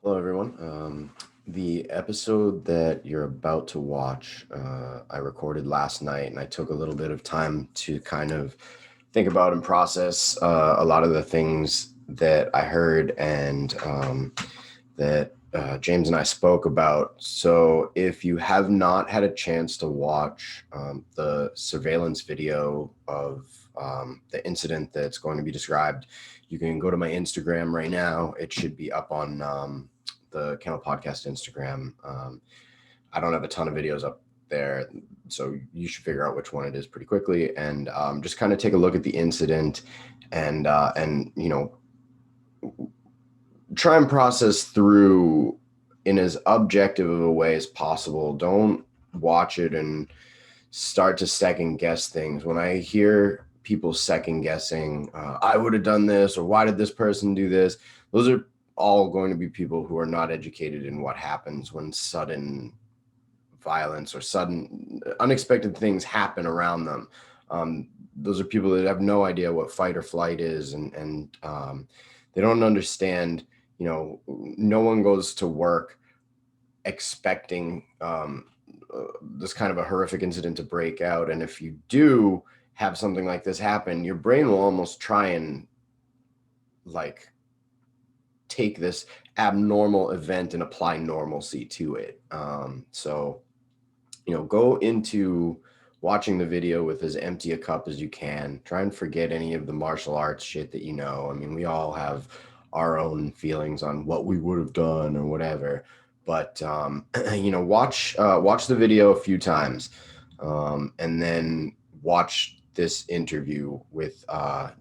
Hello, everyone. The episode that you're about to watch, I recorded last night, and I took a little bit of time to kind of think about and process a lot of the things that I heard and that James and I spoke about. So, if you have not had a chance to watch the surveillance video of the incident that's going to be described, you can go to my Instagram right now. It should be up on the Kennel Podcast Instagram. I don't have a ton of videos up there, so you should figure out which one it is pretty quickly, and just kind of take a look at the incident and try and process through in as objective of a way as possible. Don't watch it and start to second guess things. When I hear people second guessing, I would have done this, or why did this person do this? Those are all going to be people who are not educated in what happens when sudden violence or sudden unexpected things happen around them. Those are people that have no idea what fight or flight is, and they don't understand. No one goes to work expecting this kind of a horrific incident to break out. And if you do have something like this happen, your brain will almost try and take this abnormal event and apply normalcy to it. So go into watching the video with as empty a cup as you can. Try and forget any of the martial arts shit that I mean, we all have our own feelings on what we would have done or whatever. But watch the video a few times, and then watch this interview with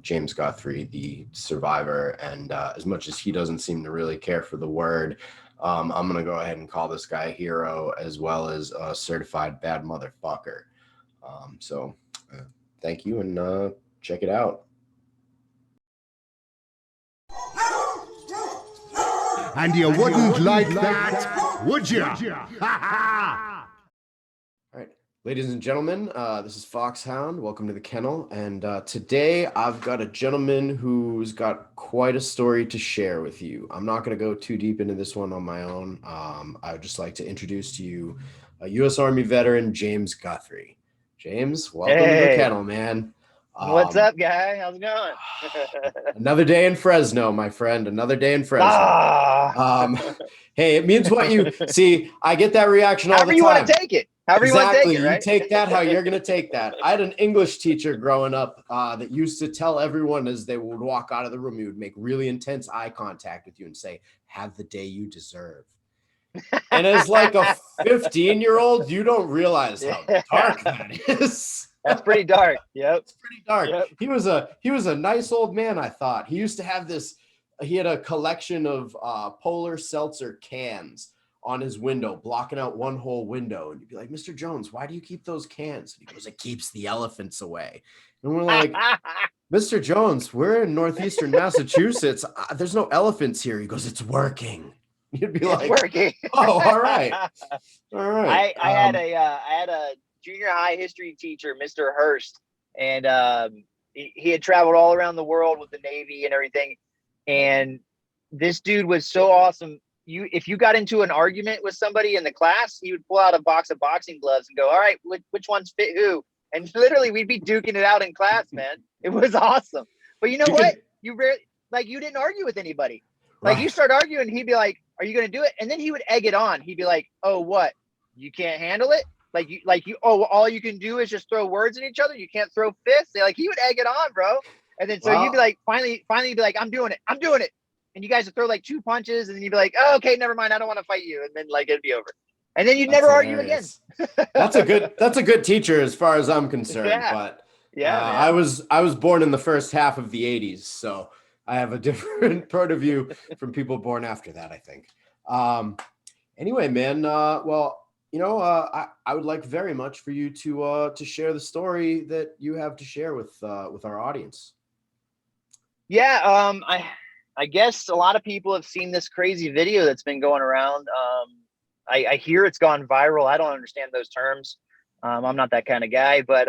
James Guthrie, the survivor. And as much as he doesn't seem to really care for the word, I'm going to go ahead and call this guy a hero as well as a certified bad motherfucker. So thank you, and check it out. And you wouldn't like that, would you? All right, ladies and gentlemen, this is Foxhound. Welcome to the kennel. And today I've got a gentleman who's got quite a story to share with you. I'm not going to go too deep into this one on my own. I would just like to introduce to you a U.S. Army veteran, James Guthrie. James, welcome to the kennel, man. What's up, guy? How's it going? Another day in Fresno, my friend. Another day in Fresno. Hey, it means what you see. I get that reaction all the time. However you want to take it. However you want to take it, right? You take that how you're going to take that. I had an English teacher growing up that used to tell everyone as they would walk out of the room, he would make really intense eye contact with you and say, "Have the day you deserve." And as like a 15-year-old, you don't realize how dark that is. That's pretty dark. Yep. It's pretty dark. Yep. He was a nice old man, I thought. He used to have this, he had a collection of Polar Seltzer cans on his window, blocking out one whole window. And you'd be like, "Mr. Jones, why do you keep those cans?" And he goes, "It keeps the elephants away." And we're like, "Mr. Jones, we're in northeastern Massachusetts. There's no elephants here." He goes, "It's working." You'd be like, working. "Oh, all right. All right." I had a junior high history teacher, Mr. Hurst, and he had traveled all around the world with the Navy and everything. And this dude was so awesome. If you got into an argument with somebody in the class, he would pull out a box of boxing gloves and go, "All right, which ones fit who?" And literally, we'd be duking it out in class, man. It was awesome. But you know what? You didn't argue with anybody. Like, you start arguing, he'd be like, "Are you going to do it?" And then he would egg it on. He'd be like, "Oh, what? You can't handle it? All you can do is just throw words at each other. You can't throw fists." Like, he would egg it on, bro. And then you'd be like, finally you'd be like, "I'm doing it." And you guys would throw like 2 punches, and then you'd be like, "Oh, okay, never mind. I don't want to fight you." And then it'd be over. And then you'd never argue again. That's a good teacher as far as I'm concerned. Yeah. But I was born in the first half of the 80s, so I have a different point of view from people born after that, I think. Anyway, man, I would like very much for you to share the story that you have to share with our audience. Yeah, I guess a lot of people have seen this crazy video that's been going around. I hear it's gone viral. I don't understand those terms. I'm not that kind of guy, but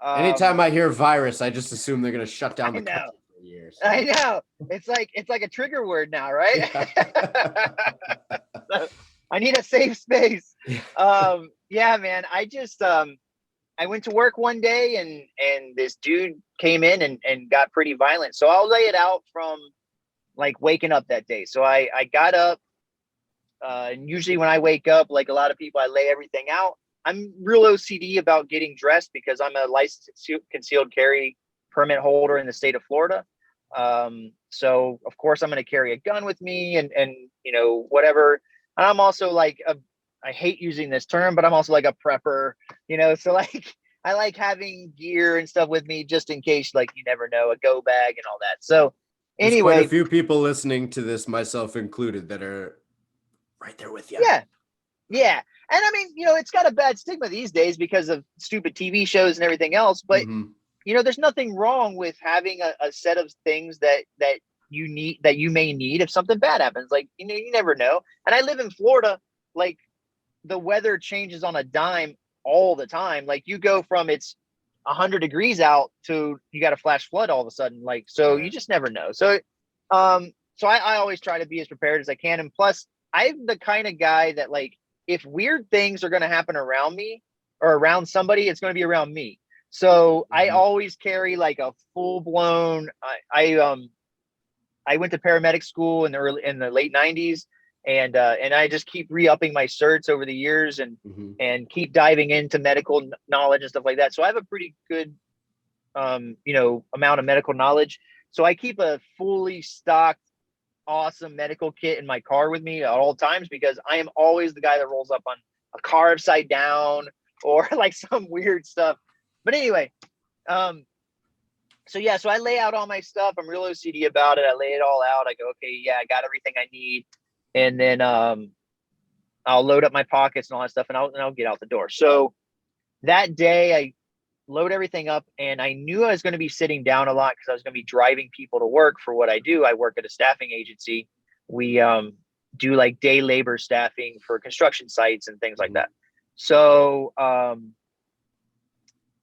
anytime I hear virus, I just assume they're going to shut down the country. years. I know. It's like a trigger word now, right? So I need a safe space. Yeah, man. I went to work one day and this dude came in and got pretty violent. So I'll lay it out from like waking up that day. So I got up. And usually when I wake up, like a lot of people, I lay everything out. I'm real OCD about getting dressed because I'm a licensed concealed carry permit holder in the state of Florida. So of course I'm going to carry a gun with me and whatever. And I'm also like I hate using this term, but I'm also like a prepper, so like I like having gear and stuff with me just in case, like you never know, a go bag and all that. So There's quite a anyway, few people listening to this, myself included, that are right there with you. yeah. And I mean, it's got a bad stigma these days because of stupid TV shows and everything else, but there's nothing wrong with having a set of things that you may need if something bad happens. Like, you never know. And I live in Florida, like the weather changes on a dime all the time. Like you go from it's 100 degrees out to you got a flash flood all of a sudden. Like, so you just never know. So, I always try to be as prepared as I can. And plus I'm the kind of guy that like, if weird things are going to happen around me or around somebody, it's going to be around me. So I always carry like a full blown, I went to paramedic school in the late 90s. And I just keep re-upping my certs over the years and keep diving into medical knowledge and stuff like that. So I have a pretty good, amount of medical knowledge. So I keep a fully stocked, awesome medical kit in my car with me at all times because I am always the guy that rolls up on a car upside down or like some weird stuff. But anyway, so I lay out all my stuff. I'm real OCD about it. I lay it all out. I go, okay, yeah, I got everything I need. And then I'll load up my pockets and all that stuff and I'll get out the door. So that day I load everything up and I knew I was going to be sitting down a lot because I was going to be driving people to work for what I do. I work at a staffing agency. We do like day labor staffing for construction sites and things like that. So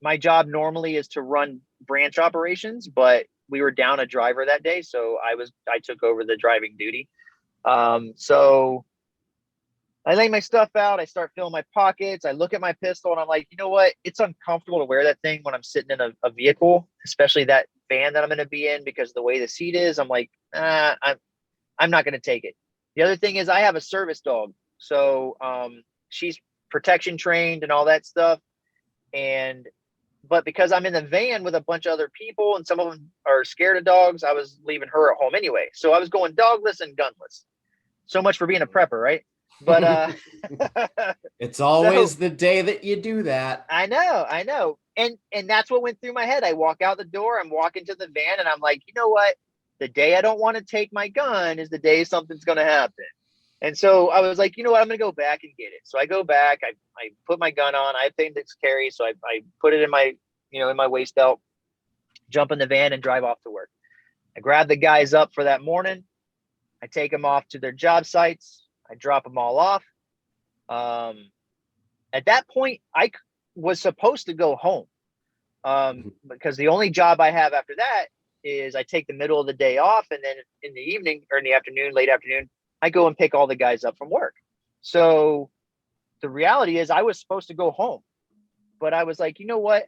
my job normally is to run branch operations, but we were down a driver that day. So I took over the driving duty. So I lay my stuff out. I start filling my pockets. I look at my pistol and I'm like, you know what? It's uncomfortable to wear that thing when I'm sitting in a vehicle, especially that van that I'm going to be in because the way the seat is, I'm like, I'm not going to take it. The other thing is I have a service dog. So, she's protection trained and all that stuff. But because I'm in the van with a bunch of other people and some of them are scared of dogs, I was leaving her at home anyway. So I was going dogless and gunless. So much for being a prepper, right? But it's always the day that you do that. I know. And that's what went through my head. I walk out the door, I'm walking to the van and I'm like, you know what? The day I don't want to take my gun is the day something's going to happen. And so I was like, you know what? I'm going to go back and get it. So I go back, I put my gun on, I have things to carry. So I put it in my, in my waist belt, jump in the van and drive off to work. I grab the guys up for that morning. I take them off to their job sites. I drop them all off. At that point, I was supposed to go home because the only job I have after that is I take the middle of the day off. And then in the evening or in the afternoon, late afternoon, I go and pick all the guys up from work. So the reality is I was supposed to go home, but I was like, you know what?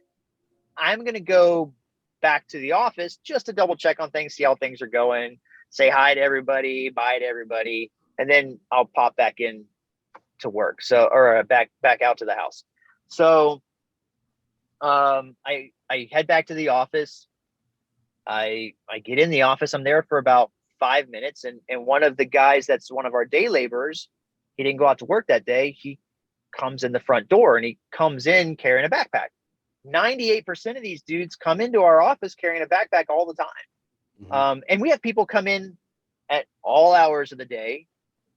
I'm going to go back to the office just to double check on things, see how things are going, say hi to everybody, bye to everybody. And then I'll pop back in to work. So, or back out to the house. So, I head back to the office. I get in the office. I'm there for about 5 minutes. And one of the guys, that's one of our day laborers, he didn't go out to work that day. He comes in the front door and he comes in carrying a backpack. 98% of these dudes come into our office carrying a backpack all the time. And we have people come in at all hours of the day,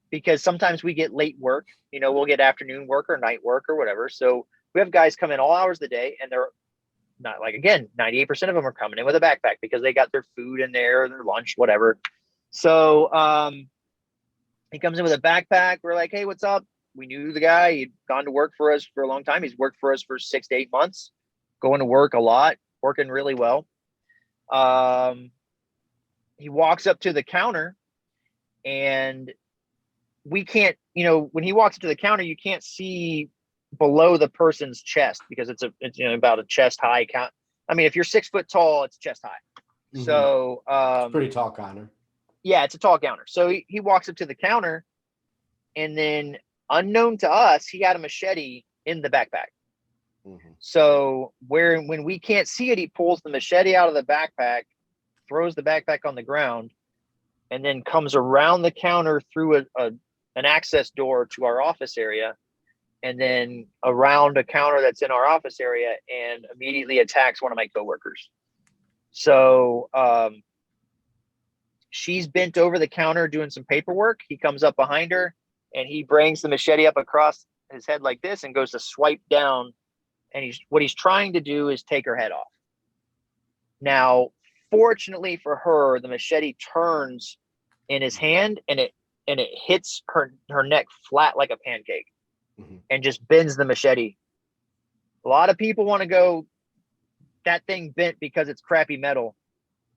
because sometimes we get late work, we'll get afternoon work or night work or whatever. So we have guys come in all hours of the day and they're not like, again, 98% of them are coming in with a backpack because they got their food in there, their lunch, whatever. So he comes in with a backpack. We're like, hey, what's up? We knew the guy. He'd gone to work for us for a long time. He's worked for us for 6 to 8 months, going to work a lot, working really well. he walks up to the counter, and we can't, when he walks up to the counter, you can't see below the person's chest because it's about a chest high count. I mean, if you're 6 foot tall, it's chest high. Mhm. So Pretty tall counter. yeah, it's a tall counter. So he walks up to the counter, and then unknown to us, he had a machete in the backpack. Mhm. So when we can't see it, he pulls the machete out of the backpack, throws the backpack on the ground, and then comes around the counter through an access door to our office area, and then around a counter that's in our office area, and immediately attacks one of my coworkers. So she's bent over the counter doing some paperwork. He comes up behind her, and he brings the machete up across his head like this and goes to swipe down. And what he's trying to do is take her head off. Now, fortunately for her, the machete turns in his hand, and it hits her neck flat like a pancake, Mhm. and just bends the machete. A lot of people want to go, that thing bent because it's crappy metal,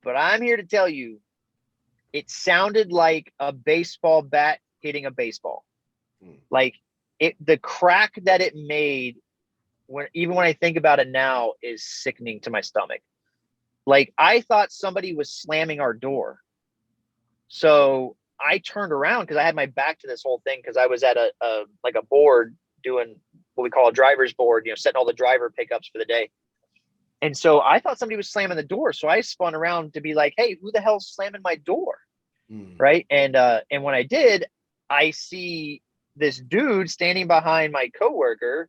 but I'm here to tell you, it sounded like a baseball bat hitting a baseball. Like the crack that it made, even when I think about it now, is sickening to my stomach. Like, I thought somebody was slamming our door. So I turned around because I had my back to this whole thing, because I was at a board doing what we call a driver's board, setting all the driver pickups for the day. And so I thought somebody was slamming the door. So I spun around to be like, hey, who the hell's slamming my door? Right. And when I did, I see this dude standing behind my coworker,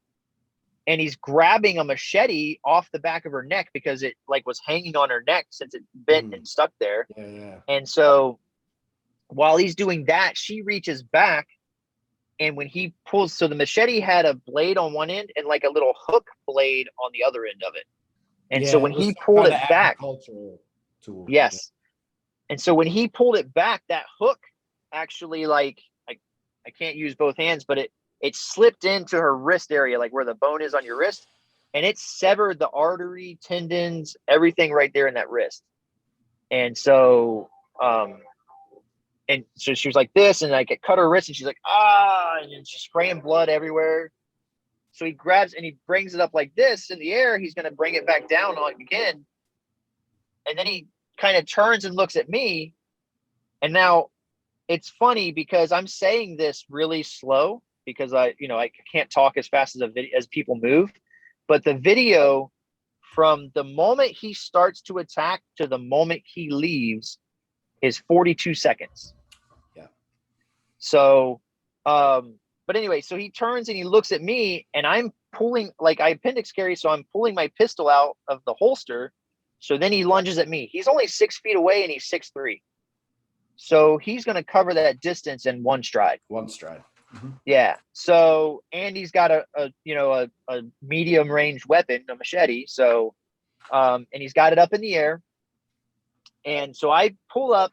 and he's grabbing a machete off the back of her neck because it was hanging on her neck since it bent and stuck there. Yeah. And so while he's doing that, she reaches back, and when he pulls, so the machete had a blade on one end and like a little hook blade on the other end of it. And so when he pulled it back, tool. yes. And so when he pulled it back, that hook actually, I can't use both hands, but it slipped into her wrist area, like where the bone is on your wrist, and it severed the artery, tendons, everything right there in that wrist. And so she was like this, and it cut her wrist, and she's like, and she's spraying blood everywhere. So he grabs and he brings it up like this in the air. He's going to bring it back down on again. And then he kind of turns and looks at me. And now it's funny because I'm saying this really slow because I can't talk as fast as people move. But the video, from the moment he starts to attack to the moment he leaves, is 42 seconds. Yeah. So, but anyway, so he turns and he looks at me, and I'm pulling, I appendix carry, so I'm pulling my pistol out of the holster. So then he lunges at me. He's only 6 feet away, and he's 6'3". So he's going to cover that distance in one stride. Mm-hmm. Yeah. So, and he's got a medium range weapon, a machete. So, and he's got it up in the air. And so I pull up,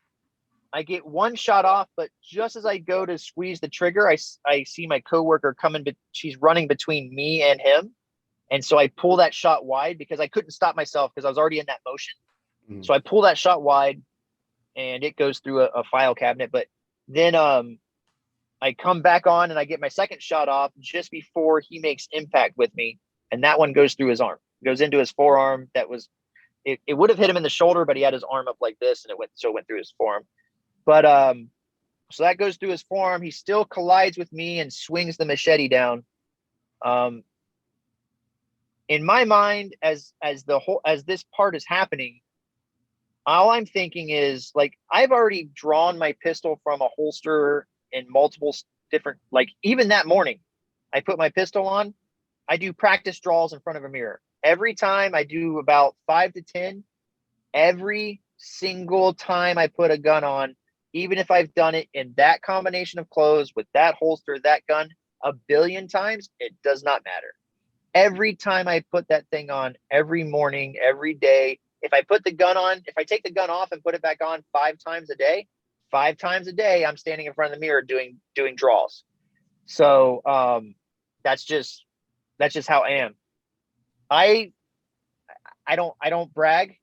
I get one shot off, but just as I go to squeeze the trigger, I see my coworker coming, but she's running between me and him. And so I pull that shot wide because I couldn't stop myself because I was already in that motion. Mm-hmm. So I pull that shot wide, and it goes through a file cabinet. But then I come back on and I get my second shot off just before he makes impact with me. And that one goes through his arm, goes into his forearm. It would have hit him in the shoulder, but he had his arm up like this, and it went through his forearm. But so that goes through his forearm. He still collides with me and swings the machete down. In my mind, as this part is happening, all I'm thinking is, I've already drawn my pistol from a holster in multiple different, even that morning, I put my pistol on. I do practice draws in front of a mirror. Every time I do about 5 to 10. Every single time I put a gun on, even if I've done it in that combination of clothes with that holster, that gun, a billion times, it does not matter. Every time I put that thing on, every morning, every day, if I put the gun on, if I take the gun off and put it back on 5 times a day, I'm standing in front of the mirror doing draws. So that's just how I am. I don't brag.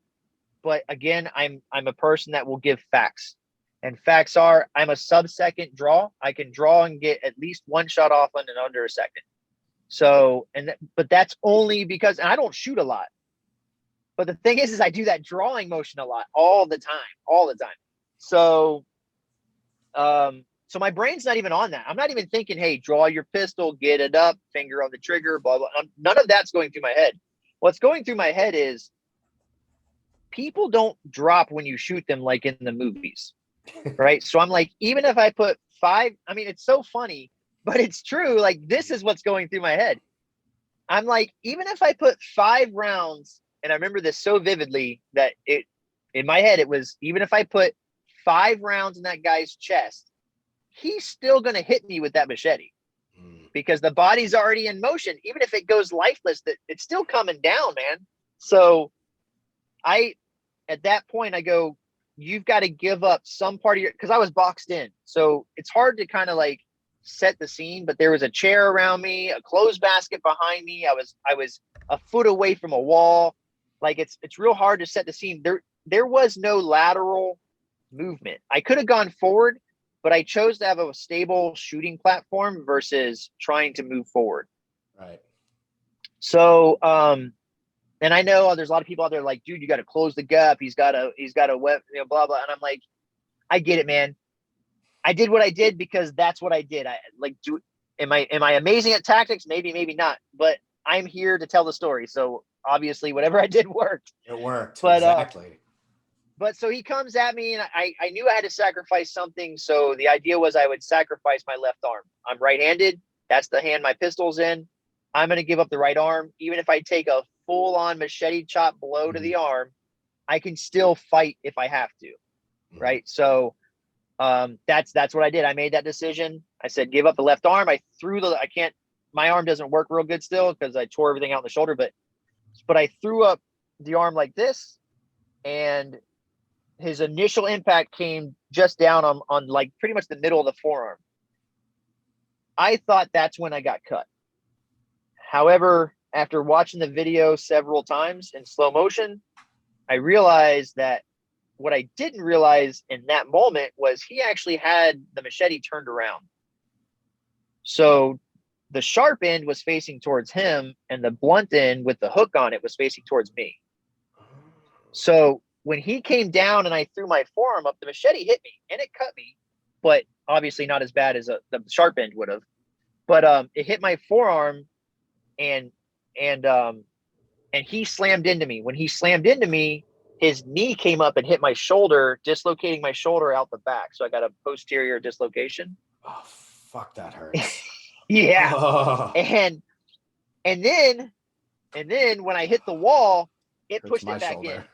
but again, I'm a person that will give facts. And facts are I'm a sub-second draw. I can draw and get at least one shot off in under a second. So, but that's only because, and I don't shoot a lot. But the thing is I do that drawing motion a lot, all the time. So, so my brain's not even on that. I'm not even thinking, hey, draw your pistol, get it up, finger on the trigger, blah, blah. None of that's going through my head. What's going through my head is people don't drop when you shoot them like in the movies, right? So I'm like, even if I put 5, I mean, it's so funny, but it's true. Like, this is what's going through my head. I'm like, even if I put 5 rounds, and I remember this so vividly that in my head, it was, even if I put 5 rounds in that guy's chest, he's still going to hit me with that machete because the body's already in motion. Even if it goes lifeless, it's still coming down, man. So at that point, I go, you've got to give up some part of because I was boxed in. So it's hard to kind of like set the scene, but there was a chair around me, a clothes basket behind me. I was a foot away from a wall. Like it's real hard to set the scene. There was no lateral movement. I could have gone forward, but I chose to have a stable shooting platform versus trying to move forward. Right. So, and I know there's a lot of people out there like, dude, you got to close the gap. He's got a web, blah, blah. And I'm like, I get it, man. I did what I did because that's what I did. Am I amazing at tactics? Maybe, maybe not, but I'm here to tell the story. So obviously whatever I did worked. It worked. But, exactly. But so he comes at me and I knew I had to sacrifice something. So the idea was I would sacrifice my left arm. I'm right-handed. That's the hand my pistol's in. I'm going to give up the right arm. Even if I take a full-on machete chop blow to the arm, I can still fight if I have to. Right. So that's what I did. I made that decision. I said, give up the left arm. I threw my arm doesn't work real good still because I tore everything out in the shoulder, but I threw up the arm like this, and his initial impact came just down on like pretty much the middle of the forearm. I thought that's when I got cut. However, after watching the video several times in slow motion, I realized that what I didn't realize in that moment was he actually had the machete turned around. So the sharp end was facing towards him and the blunt end with the hook on it was facing towards me. So when he came down and I threw my forearm up, the machete hit me and it cut me, but obviously not as bad as the sharp end would have. But it hit my forearm and he slammed into me. When he slammed into me, his knee came up and hit my shoulder, dislocating my shoulder out the back. So I got a posterior dislocation. Oh, fuck, that hurts. Yeah. Oh. And then when I hit the wall, it Hurts pushed my it back shoulder.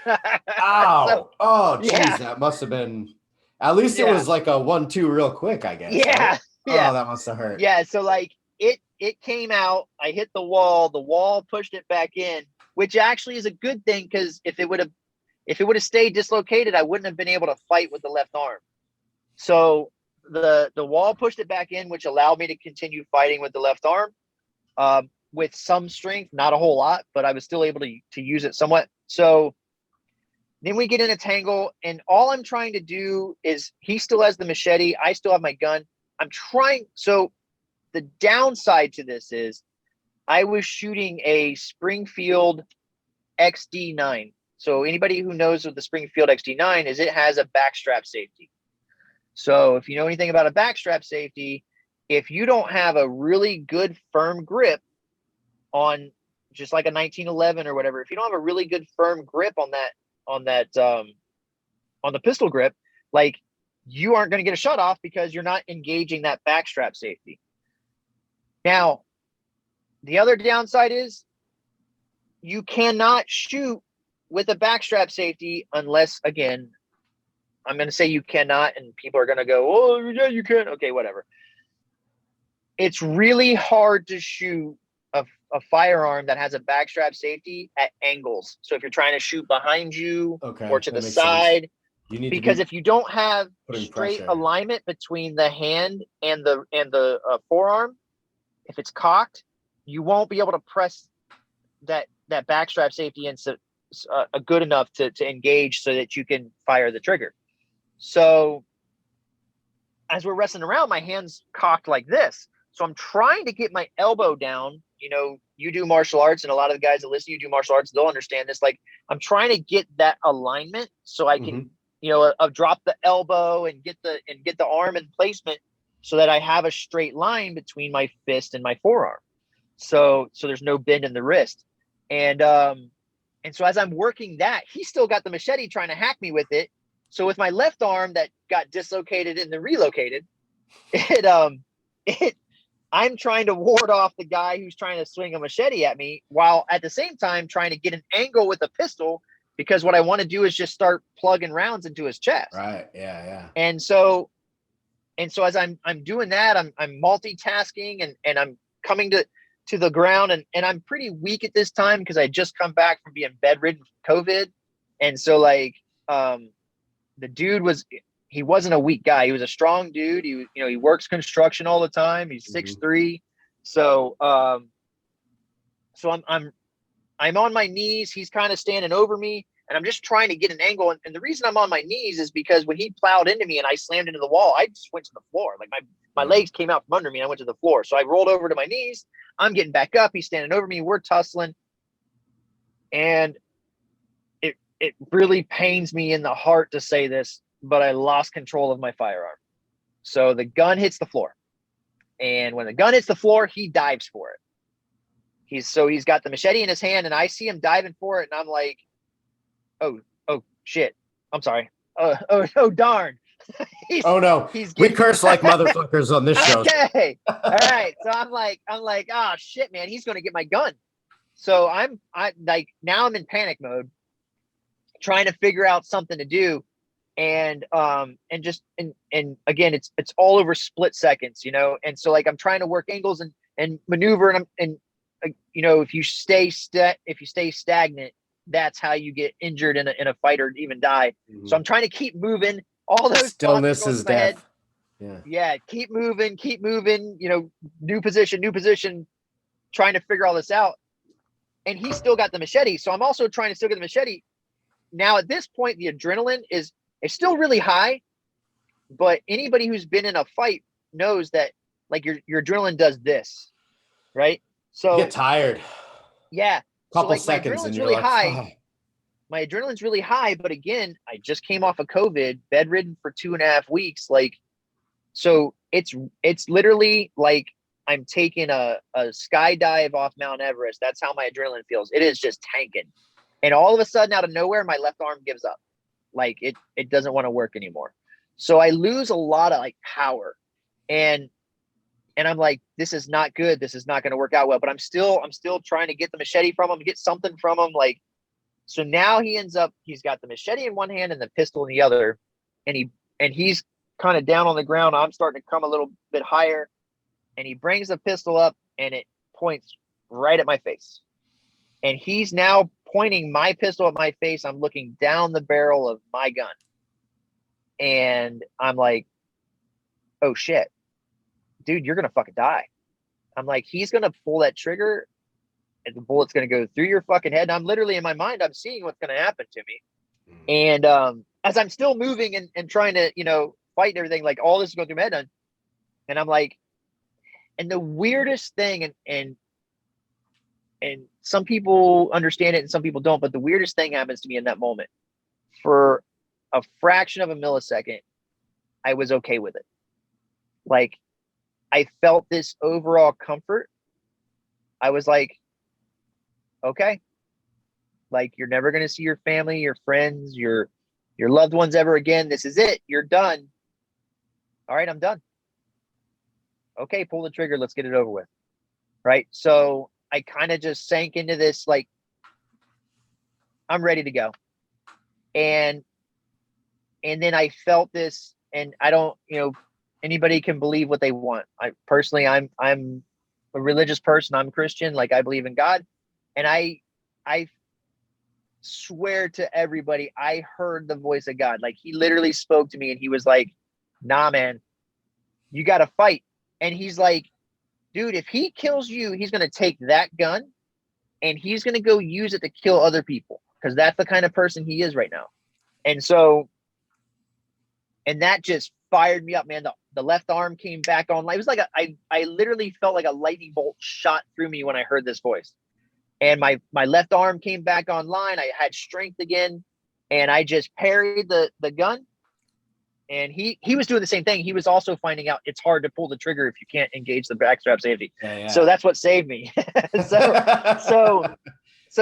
in. Ow. So, Oh, geez, yeah. that must have been, at least it was like a 1-2 real quick, I guess. Yeah. Right? Yeah. Oh, that must have hurt. Yeah. So like it came out, I hit the wall pushed it back in, which actually is a good thing because if it would have stayed dislocated, I wouldn't have been able to fight with the left arm. So the wall pushed it back in, which allowed me to continue fighting with the left arm with some strength, not a whole lot, but I was still able to use it somewhat. So then we get in a tangle, and all I'm trying to do is he still has the machete. I still have my gun. So the downside to this is I was shooting a Springfield XD9. So anybody who knows what the Springfield XD9 is, it has a backstrap safety. So if you know anything about a backstrap safety, if you don't have a really good firm grip on just like a 1911 or whatever, if you don't have a really good firm grip on the pistol grip, like you aren't going to get a shot off because you're not engaging that backstrap safety. Now, the other downside is you cannot shoot with a backstrap safety unless, again, I'm going to say you cannot, and people are going to go, oh, yeah, you can. Okay, whatever. It's really hard to shoot a firearm that has a backstrap safety at angles. So if you're trying to shoot behind you or to the side, You need because if you don't have straight pressure. alignment between the hand and the forearm, if it's cocked, you won't be able to press that backstrap safety in good enough to engage so that you can fire the trigger. So as we're wrestling around, my hand's cocked like this. So I'm trying to get my elbow down. You know, you do martial arts, and a lot of the guys that listen, you do martial arts, they'll understand this. Like, I'm trying to get that alignment so I can, you know, drop the elbow and get the arm in placement so that I have a straight line between my fist and my forearm. So there's no bend in the wrist. And so as I'm working that, he's still got the machete trying to hack me with it. So with my left arm that got dislocated and then relocated, I'm trying to ward off the guy who's trying to swing a machete at me, while at the same time trying to get an angle with a pistol, because what I want to do is just start plugging rounds into his chest. Right. Yeah. Yeah. And so as I'm doing that, I'm multitasking and I'm coming to the ground, and I'm pretty weak at this time because I just come back from being bedridden from COVID. And so like the dude he wasn't a weak guy. He was a strong dude. He works construction all the time. He's 6'3". So so I'm on my knees. He's kind of standing over me, and I'm just trying to get an angle. And the reason I'm on my knees is because when he plowed into me and I slammed into the wall, I just went to the floor. Like my legs came out from under me and I went to the floor. So I rolled over to my knees. I'm getting back up. He's standing over me. We're tussling. And it really pains me in the heart to say this, but I lost control of my firearm. So the gun hits the floor. And when the gun hits the floor, he dives for it. He's got the machete in his hand, and I see him diving for it, and I'm like, oh shit. I'm sorry. Oh darn. Oh no. We curse like motherfuckers on this show. Okay. All right. So I'm like, oh shit, man, he's gonna get my gun. So I'm like, now I'm in panic mode, trying to figure out something to do. And again, it's all over split seconds, you know? And so like, I'm trying to work angles and maneuver, and you know, if you stay stagnant, that's how you get injured in a fight or even die. So I'm trying to keep moving. All those stillness is death. Yeah. Keep moving, you know, new position, trying to figure all this out. And he's still got the machete. So I'm also trying to still get the machete. Now at this point, the adrenaline is still really high, but anybody who's been in a fight knows that like your adrenaline does this, right? So you get tired. Yeah. Couple so like seconds my adrenaline's and you're really like, high. My adrenaline's really high, but again, I just came off of COVID, bedridden for 2.5 weeks. Like, so it's literally like I'm taking a skydive off Mount Everest. That's how my adrenaline feels. It is just tanking. And all of a sudden, out of nowhere, my left arm gives up. Like it doesn't want to work anymore. So I lose a lot of like power. And I'm like, this is not good. This is not going to work out well. But I'm still trying to get the machete from him, get something from him. Like, so now he's got the machete in one hand and the pistol in the other, and he's kind of down on the ground. I'm starting to come a little bit higher, and he brings the pistol up and it points right at my face. And he's now pointing my pistol at my face. I'm looking down the barrel of my gun, and I'm like, oh shit, dude, you're going to fucking die. I'm like, he's going to pull that trigger and the bullet's going to go through your fucking head. And I'm literally in my mind, I'm seeing what's going to happen to me. And as I'm still moving and trying to, you know, fight and everything, like all this is going through my head. And I'm like, and the weirdest thing, and some people understand it and some people don't, but the weirdest thing happens to me in that moment. For a fraction of a millisecond, I was okay with it. Like, I felt this overall comfort. I was like, okay, like you're never going to see your family, your friends, your loved ones ever again. This is it. You're done. All right, I'm done. Okay, pull the trigger. Let's get it over with. Right. So I kind of just sank into this, like, I'm ready to go. And then I felt this, and I don't, you know, anybody can believe what they want. I personally, I'm a religious person. I'm Christian. Like, I believe in God. And I swear to everybody, I heard the voice of God. Like, he literally spoke to me and he was like, nah, man, you got to fight. And he's like, dude, if he kills you, he's going to take that gun and he's going to go use it to kill other people. because that's the kind of person he is right now. And so, and that just fired me up, man. The left arm came back on. It was like I literally felt like a lightning bolt shot through me when I heard this voice. And my left arm came back online. I had strength again, and I just parried the gun. And he was doing the same thing. He was also finding out it's hard to pull the trigger if you can't engage the backstrap safety. Yeah. So that's what saved me. so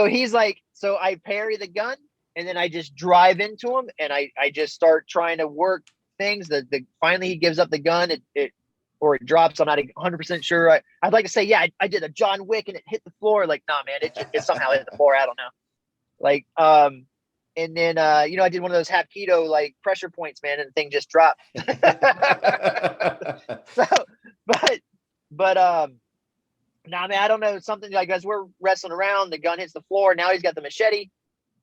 he's like, so I parry the gun, and then I just drive into him, and I just start trying to work things. Finally he gives up the gun. It drops. I'm not 100% sure. I'd like to say, yeah, I did a John Wick and it hit the floor. Like, nah, man, it somehow hit the floor. I don't know. Like, and then, I did one of those Hapkido, like, pressure points, man, and the thing just dropped. Nah, man, I don't know. Something like, as we're wrestling around, the gun hits the floor. Now he's got the machete.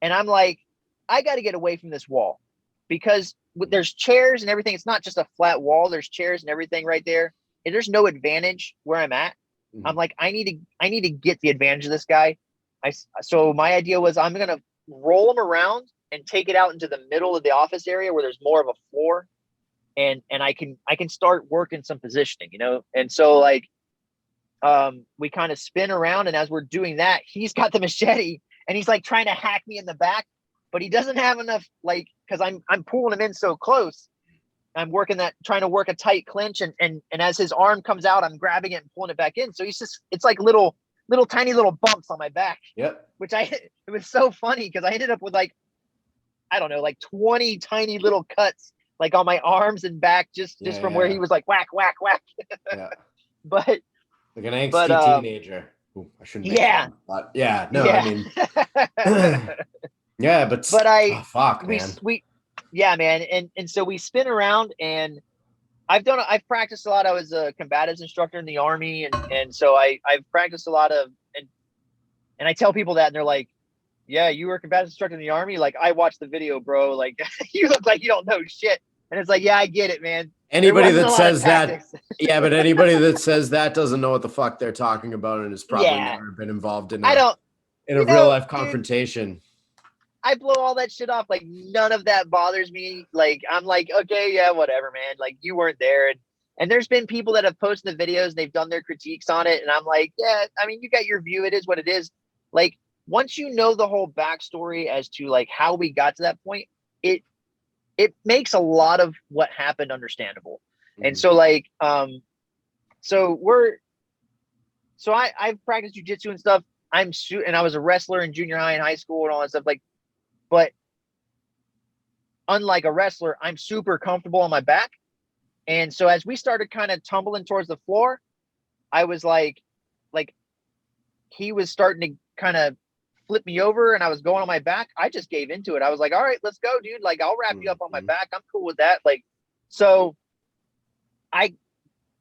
And I'm like, I got to get away from this wall, because there's chairs and everything. It's not just a flat wall. There's chairs and everything right there. And there's no advantage where I'm at. Mm-hmm. I'm like, I need to get the advantage of this guy. So my idea was, I'm going to roll him around and take it out into the middle of the office area where there's more of a floor, and I can start working some positioning, And so, like, we kind of spin around, and as we're doing that, he's got the machete and he's like trying to hack me in the back, but he doesn't have enough, like, because I'm pulling him in so close. I'm trying to work a tight clinch, and as his arm comes out, I'm grabbing it and pulling it back in. So it's like little tiny little bumps on my back. Yep. It was so funny because I ended up with, like, I don't know, like 20 tiny little cuts, like, on my arms and back, just from where he was like whack, whack, whack. Yeah. But like an angsty teenager. Ooh, I shouldn't. Yeah. But yeah. No, yeah. I mean. Yeah, but fuck, man. Yeah, man. And so we spin around, and I've practiced a lot. I was a combatives instructor in the Army, and so I've practiced a lot of, and I tell people that, and they're like, yeah, you were a combatives instructor in the Army? Like, I watched the video, bro. Like, you look like you don't know shit. And it's like, yeah, I get it, man. Anybody that says that, yeah, but anybody that says that doesn't know what the fuck they're talking about, and has probably never been involved in a real life confrontation. Dude, I blow all that shit off. Like, none of that bothers me. Like, I'm like, okay, yeah, whatever, man. Like, you weren't there. And there's been people that have posted the videos and they've done their critiques on it. And I'm like, yeah, I mean, you got your view. It is what it is. Like, once you know the whole backstory as to, like, how we got to that point, it makes a lot of what happened understandable. Mm-hmm. And so, like, I've practiced jujitsu and stuff. And I was a wrestler in junior high and high school and all that stuff. Like, but unlike a wrestler, I'm super comfortable on my back. And so as we started kind of tumbling towards the floor, I was like he was starting to kind of flip me over, and I was going on my back. I just gave into it. I was like, all right, let's go, dude. Like, I'll wrap you up on my back. I'm cool with that. Like, so I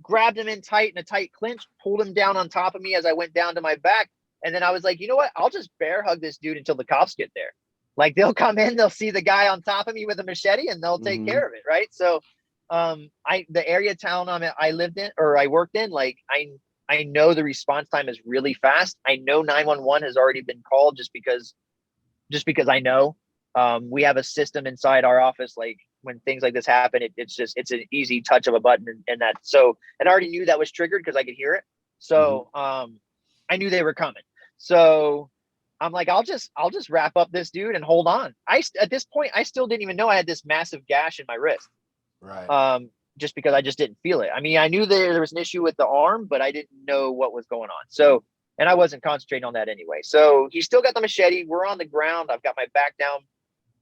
grabbed him in tight, in a tight clinch, pulled him down on top of me as I went down to my back. And then I was like, you know what? I'll just bear hug this dude until the cops get there. Like, they'll come in, they'll see the guy on top of me with a machete, and they'll take care of it. Right. So, the area town I lived in, or I worked in, like, I know the response time is really fast. I know 911 has already been called just because I know, we have a system inside our office. Like, when things like this happen, it's an easy touch of a button, and that, so, and I already knew that was triggered because I could hear it. So, I knew they were coming. So I'm like, I'll just wrap up this dude and hold on. At this point, I still didn't even know I had this massive gash in my wrist. Right. Just because I just didn't feel it. I mean, I knew there was an issue with the arm, but I didn't know what was going on. So, and I wasn't concentrating on that anyway. So he still got the machete. We're on the ground. I've got my back down.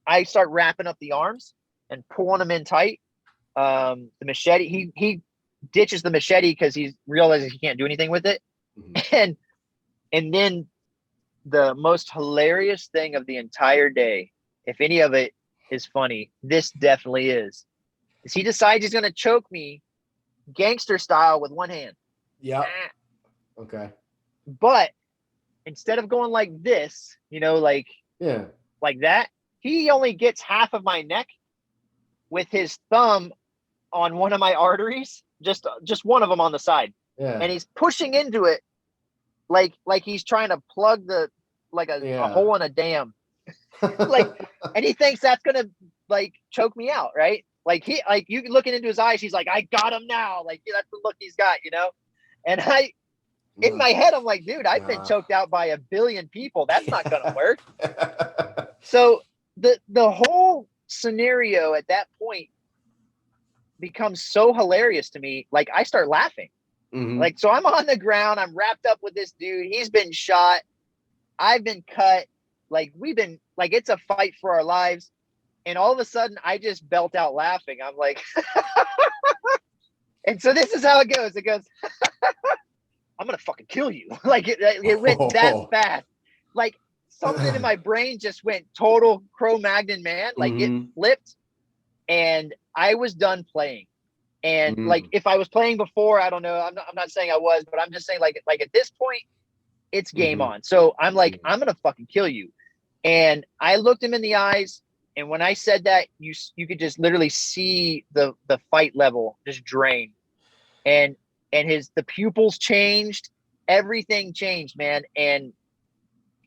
I start wrapping up the arms and pulling them in tight. The machete, he ditches the machete because he realizes he can't do anything with it. Mm-hmm. And then the most hilarious thing of the entire day, if any of it is funny, this definitely is he decides he's going to choke me gangster style with one hand. Yeah. Okay. But instead of going like this, like that, he only gets half of my neck with his thumb on one of my arteries, just one of them on the side. Yeah. And he's pushing into it like he's trying to plug a hole in a dam. Like, and he thinks that's gonna like choke me out, right? Like you looking into his eyes, he's like, I got him now. Like, yeah, that's the look he's got, you know? And in my head, I'm like, dude, I've been choked out by 1 billion people. That's not gonna work. So the whole scenario at that point becomes so hilarious to me. Like, I start laughing. Mhm. Like, so I'm on the ground, I'm wrapped up with this dude, he's been shot, I've been cut, like we've been like, it's a fight for our lives. And all of a sudden I just belt out laughing. I'm like, and so this is how it goes. It goes, I'm gonna fucking kill you. Like it went that fast. Like something in my brain just went total Cro-Magnon man. Like it flipped, and I was done playing. And like if I was playing before, I don't know. I'm not saying I was, but I'm just saying like at this point, it's game on. So I'm like, I'm gonna fucking kill you. And I looked him in the eyes, and when I said that, you could just literally see the fight level just drain, and the pupils changed, everything changed, man. And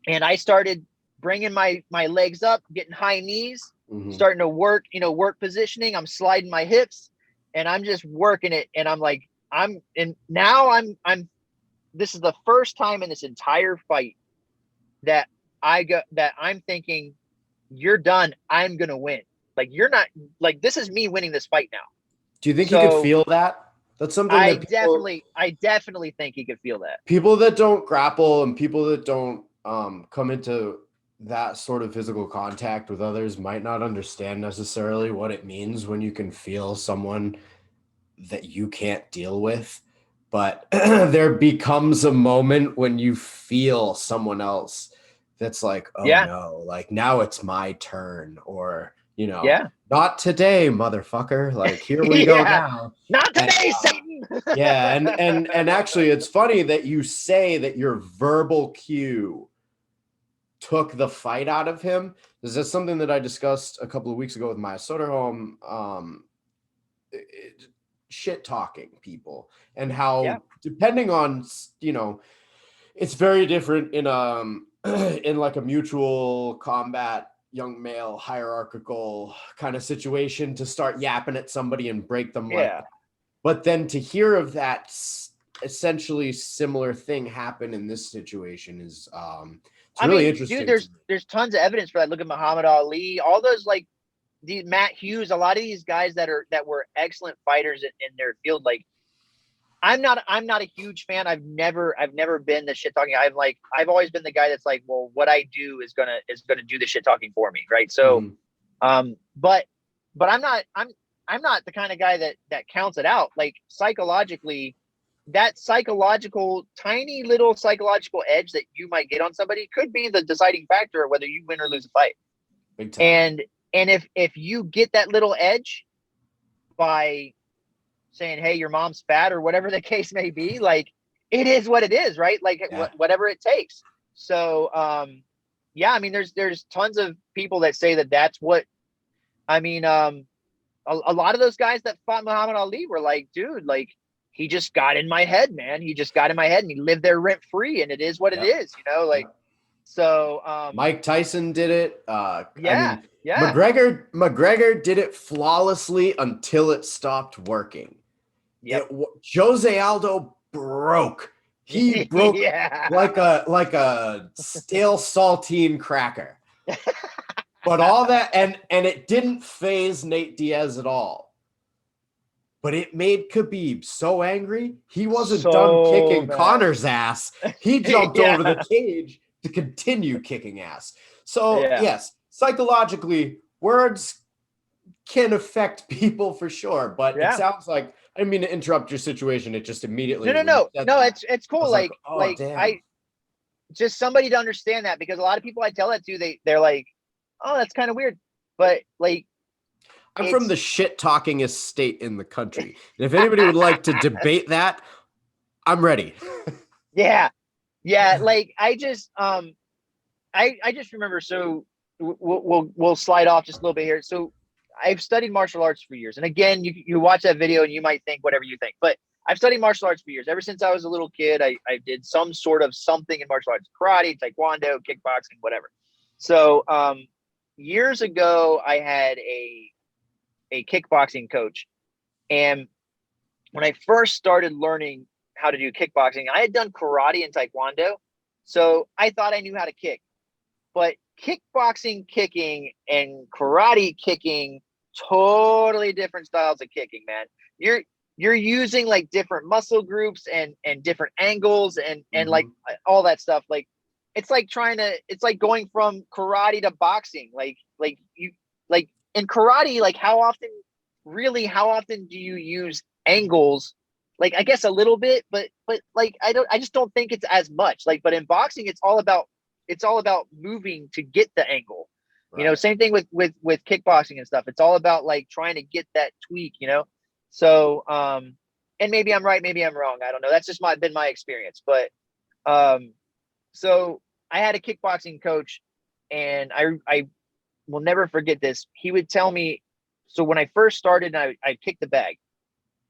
I started bringing my legs up, getting high knees, starting to work positioning. I'm sliding my hips, and I'm just working it. And I'm like, this is the first time in this entire fight that I'm thinking, you're done. I'm going to win. Like, you're not, like, this is me winning this fight now. Do you think he could feel that? That's something I that people, definitely think he could feel that. people that don't grapple and people that don't come into that sort of physical contact with others might not understand necessarily what it means when you can feel someone that you can't deal with. But there becomes a moment when you feel someone else that's like, oh no, like now it's my turn, or, you know, not today, motherfucker. Like, here we go now. Not today, Satan. Yeah. And actually, it's funny that you say that your verbal cue took the fight out of him. This is something that I discussed a couple of weeks ago with Maya Soderholm. Shit talking people, and how depending on, you know, it's very different in in like a mutual combat young male hierarchical kind of situation to start yapping at somebody and break them like that. But then to hear of that essentially similar thing happen in this situation is it's really interesting. Dude, there's tons of evidence for that. Look at Muhammad Ali, all those, like these Matt Hughes, a lot of these guys that were excellent fighters in their field. Like, I'm not a huge fan. I've never been the shit talking. I've always been the guy that's like, well, what I do is gonna do the shit talking for me, right? So, but I'm not the kind of guy that counts it out. Like, psychologically, that tiny little psychological edge that you might get on somebody could be the deciding factor of whether you win or lose a fight. Big time. And if you get that little edge by saying, hey, your mom's fat, or whatever the case may be, like, it is what it is, right? Like, whatever it takes. So, I mean, there's tons of people that say that's what, I mean, a lot of those guys that fought Muhammad Ali were like, dude, like, he just got in my head, man. He just got in my head, and he lived there rent free, and it is what it is, you know, like, so, Mike Tyson did it. I mean, McGregor did it flawlessly until it stopped working. Jose Aldo broke. He broke like a stale saltine cracker. But all that, and it didn't phase Nate Diaz at all. But it made Khabib so angry, he wasn't done kicking Connor's ass. He jumped over the cage to continue kicking ass. So yes, psychologically, words can affect people for sure. But it sounds like, I didn't mean to interrupt your situation. It just immediately no, it's cool. Like damn. I just somebody to understand that, because a lot of people I tell that to, they're like, oh, that's kind of weird. But like, I'm from the shit talkingest state in the country. And if anybody would like to debate that, I'm ready. Yeah. Like, I just remember. So we'll slide off just a little bit here. So I've studied martial arts for years. And again, you watch that video and you might think whatever you think, but I've studied martial arts for years. Ever since I was a little kid, I did some sort of something in martial arts: karate, taekwondo, kickboxing, whatever. So, years ago, I had a kickboxing coach, and when I first started learning how to do kickboxing, I had done karate and taekwondo, so I thought I knew how to kick. But kickboxing kicking and karate kicking, totally different styles of kicking, man. You're using like different muscle groups and different angles and like all that stuff. Like it's like going from karate to boxing. Like you like in karate, like how often do you use angles? Like I guess a little bit, but like I just don't think it's as much. Like, but in boxing, it's all about moving to get the angle. Right. Same thing with kickboxing and stuff. It's all about like trying to get that tweak. So and maybe I'm right, maybe I'm wrong. I don't know. That's just been my experience. But so I had a kickboxing coach, and I will never forget this. He would tell me. So when I first started, I kicked the bag,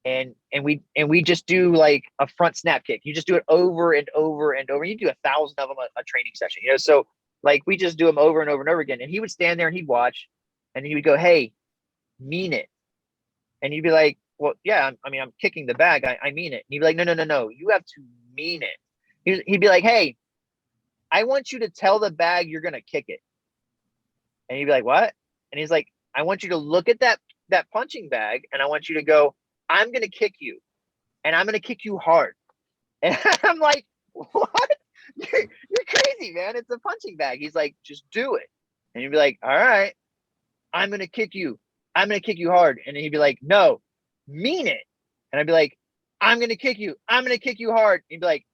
and we just do like a front snap kick. You just do it over and over and over. You do 1,000 of them a training session. So like we just do them over and over and over again. And he would stand there and he'd watch, and he would go, "Hey, mean it." And you'd be like, "Well, yeah, I'm kicking the bag. I mean it." And he'd be like, "No. You have to mean it." He'd be like, "Hey, I want you to tell the bag you're gonna kick it." And you'd be like, "What?" And he's like, "I want you to look at that punching bag, and I want you to go, I'm gonna kick you, and I'm gonna kick you hard." And I'm like, "What? You're crazy, man. It's a punching bag." He's like, "Just do it." And you'd be like, "All right, I'm gonna kick you. I'm gonna kick you hard." And he'd be like, "No, mean it." And I'd be like, "I'm gonna kick you. I'm gonna kick you hard." And he'd be like,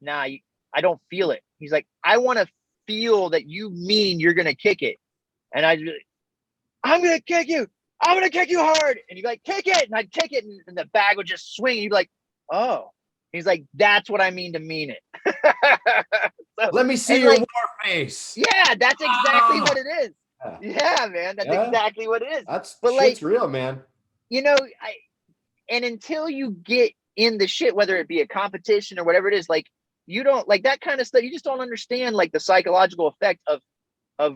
"Nah, I don't feel it." He's like, "I want to feel that you mean you're gonna kick it." And I'd be like, "I'm gonna kick you. I'm gonna kick you hard." And you'd be like, "Kick it." And I'd kick it, and the bag would just swing. And you'd be like, "Oh." He's like, "That's what I mean to mean it." So, Let me see and your like, war face. yeah, that's exactly Ah! what it is. Yeah. Yeah, man, that's Yeah. exactly what it is. That's But like, shit's real, man. and until you get in the shit, whether it be a competition or whatever it is, like you don't like that kind of stuff. You just don't understand like the psychological effect of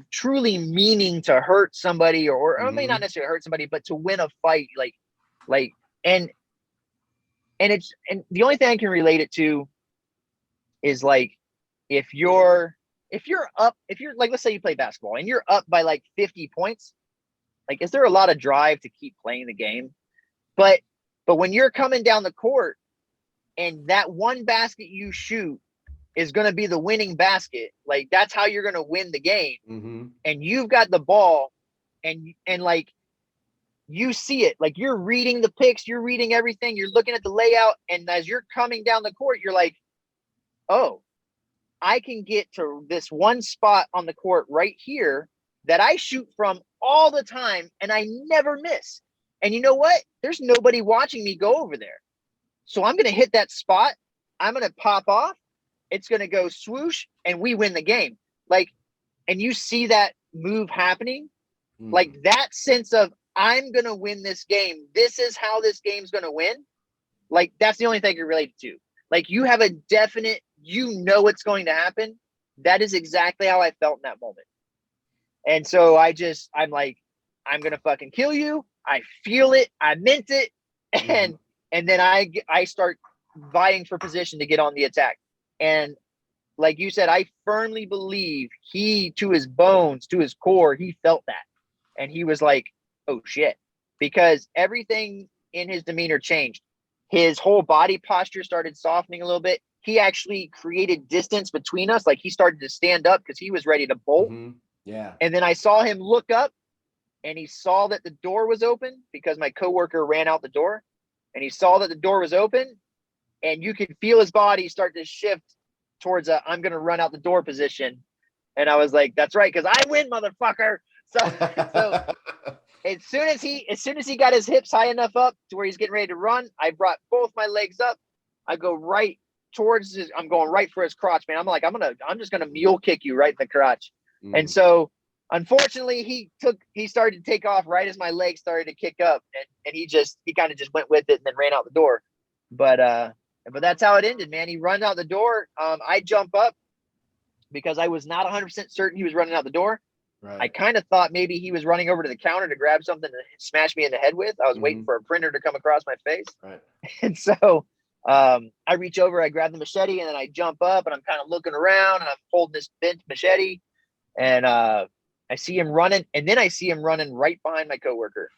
truly meaning to hurt somebody, or I mean not necessarily hurt somebody, but to win a fight. Like and and the only thing I can relate it to is like if you're like, let's say you play basketball and you're up by like 50 points, like is there a lot of drive to keep playing the game? But when you're coming down the court and that one basket you shoot is going to be the winning basket, like that's how you're going to win the game. And you've got the ball, and like you see it, like you're reading the picks, you're reading everything, you're looking at the layout, and as you're coming down the court, you're like, "Oh, I can get to this one spot on the court right here that I shoot from all the time and I never miss. And you know what? There's nobody watching me go over there. So I'm going to hit that spot. I'm going to pop off. It's going to go swoosh, and we win the game." Like, and you see that move happening, like that sense of, I'm going to win this game. This is how this game's going to win. Like, that's the only thing I can relate to. Like, you have a definite, what's going to happen. That is exactly how I felt in that moment. And so I'm like, I'm going to fucking kill you. I feel it. I meant it. And then I start vying for position to get on the attack. And like you said, I firmly believe he, to his bones, to his core, he felt that. And he was like, "Oh shit," because everything in his demeanor changed. His whole body posture started softening a little bit. He actually created distance between us. Like he started to stand up because he was ready to bolt. Yeah. And then I saw him look up, and he saw that the door was open because my coworker ran out the door, and he saw that the door was open, and you could feel his body start to shift towards a, I'm going to run out the door position. And I was like, "That's right, because I win, motherfucker." So as soon as he got his hips high enough up to where he's getting ready to run, I brought both my legs up. I go right towards I'm going right for his crotch, man. I'm like, I'm just gonna mule kick you right in the crotch. And so unfortunately he started to take off right as my legs started to kick up, and he kind of just went with it and then ran out the door. But that's how it ended, man. He runs out the door. I jump up because I was not 100% certain he was running out the door. Right. I kind of thought maybe he was running over to the counter to grab something to smash me in the head with. I was waiting for a printer to come across my face. Right. And so I reach over, I grab the machete, and then I jump up, and I'm kind of looking around, and I'm holding this bent machete, and I see him running, and then I see him running right behind my coworker.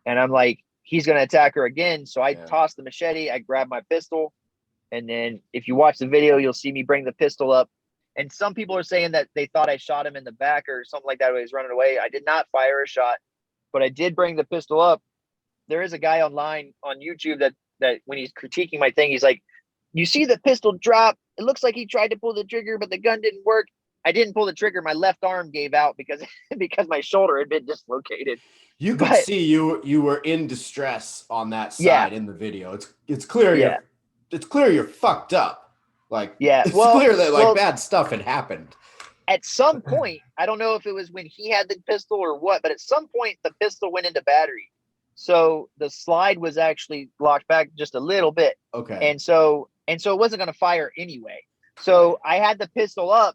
And I'm like, he's going to attack her again. So I toss the machete, I grab my pistol, and then if you watch the video, you'll see me bring the pistol up. And some people are saying that they thought I shot him in the back or something like that when he was running away. I did not fire a shot, but I did bring the pistol up. There is a guy online on YouTube that when he's critiquing my thing, he's like, you see the pistol drop. It looks like he tried to pull the trigger, but the gun didn't work. I didn't pull the trigger. My left arm gave out because my shoulder had been dislocated. You could see you were in distress on that side in the video. It's clear you're fucked up. Like, it's clear that bad stuff had happened. At some point, I don't know if it was when he had the pistol or what, but at some point the pistol went into battery. So the slide was actually locked back just a little bit. Okay. And so it wasn't going to fire anyway. So I had the pistol up,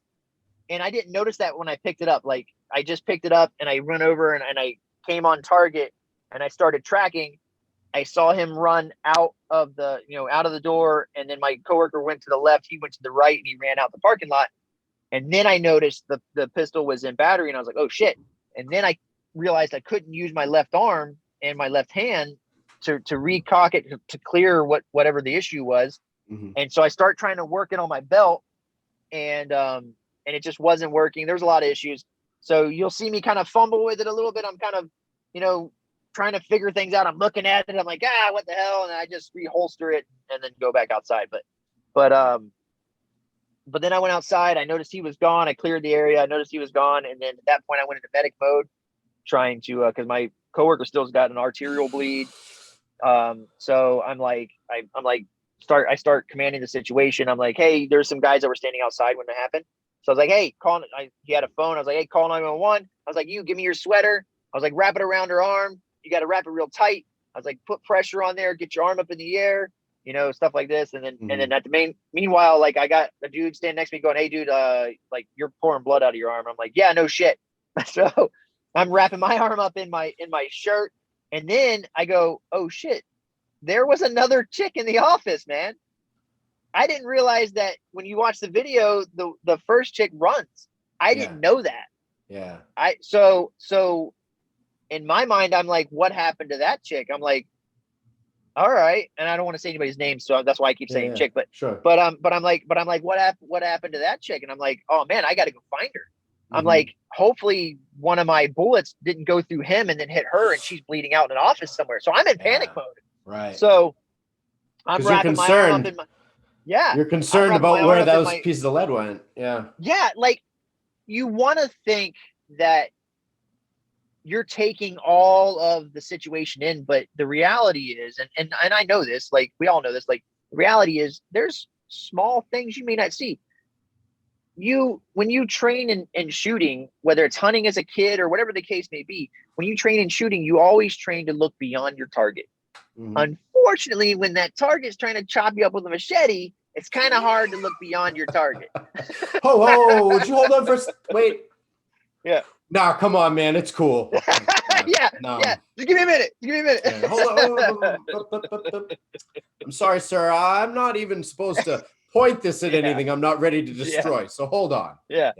and I didn't notice that when I picked it up. Like, I just picked it up and I run over and I came on target and I started tracking. I saw him run out of the door, and then my coworker went to the left, he went to the right, and he ran out the parking lot. And then I noticed the pistol was in battery, and I was like, oh shit. And then I realized I couldn't use my left arm and my left hand to recock it to clear whatever the issue was. Mm-hmm. And so I start trying to work it on my belt, and it just wasn't working. There's a lot of issues. So you'll see me kind of fumble with it a little bit. I'm kind of, trying to figure things out. I'm looking at it. I'm like, what the hell? And I just reholster it and then go back outside. But then I went outside. I noticed he was gone. I cleared the area. I noticed he was gone. And then at that point I went into medic mode, trying to, cause my coworker still's got an arterial bleed. So I'm like, I start commanding the situation. I'm like, hey, there's some guys that were standing outside when it happened. So I was like, hey, he had a phone. I was like, hey, call 911. I was like, you give me your sweater. I was like, wrap it around her arm. You got to wrap it real tight. I was like, put pressure on there, get your arm up in the air, stuff like this. And then, and then at the meanwhile, like, I got a dude standing next to me going, hey dude, like, you're pouring blood out of your arm. I'm like, yeah, no shit. So I'm wrapping my arm up in my shirt. And then I go, oh shit, there was another chick in the office, man. I didn't realize that when you watch the video, the first chick runs. I didn't know that. Yeah. So in my mind, I'm like, what happened to that chick? I'm like, all right. And I don't want to say anybody's name, so that's why I keep saying chick, but sure. But I'm like, what happened to that chick? And I'm like, oh man, I got to go find her. I'm like, hopefully one of my bullets didn't go through him and then hit her and she's bleeding out in an office somewhere. So I'm in panic mode. Right. So I'm wrapping my arm up in my, you're concerned about where those pieces of lead went. Yeah. Yeah. Like, you want to think that you're taking all of the situation in, but the reality is, and I know this, like, we all know this, like, the reality is there's small things you may not see. When you train in shooting, whether it's hunting as a kid or whatever the case may be, when you train in shooting, you always train to look beyond your target. Unfortunately, when that target's trying to chop you up with a machete, it's kind of hard to look beyond your target. Would you hold on for wait? Yeah. Nah, come on, man. It's cool. Yeah. Just give me a minute. Yeah, hold on. I'm sorry, sir. I'm not even supposed to point this at anything I'm not ready to destroy. So hold on. Yeah,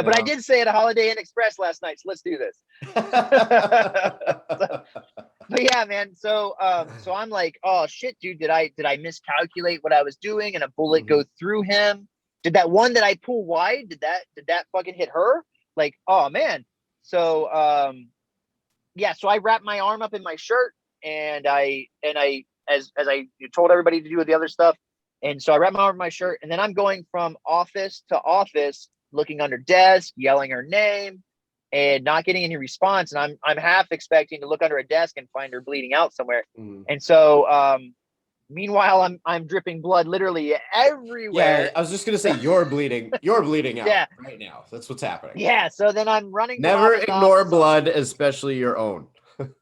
but I did say at a Holiday Inn Express last night, so let's do this. But yeah, man. So I'm like, oh shit, dude, did I miscalculate what I was doing and a bullet go through him? Did that one that I pull wide, did that fucking hit her? Like, oh man. So so I wrapped my arm up in my shirt and I as I told everybody to do with the other stuff. And so I wrapped my arm in my shirt, and then I'm going from office to office, looking under desk, yelling her name, and not getting any response. And I'm half expecting to look under a desk and find her bleeding out somewhere. And so meanwhile, I'm dripping blood literally everywhere. Yeah, I was just gonna say you're bleeding out right now. That's what's happening. Yeah. So then I'm running. Never ignore blood, especially your own.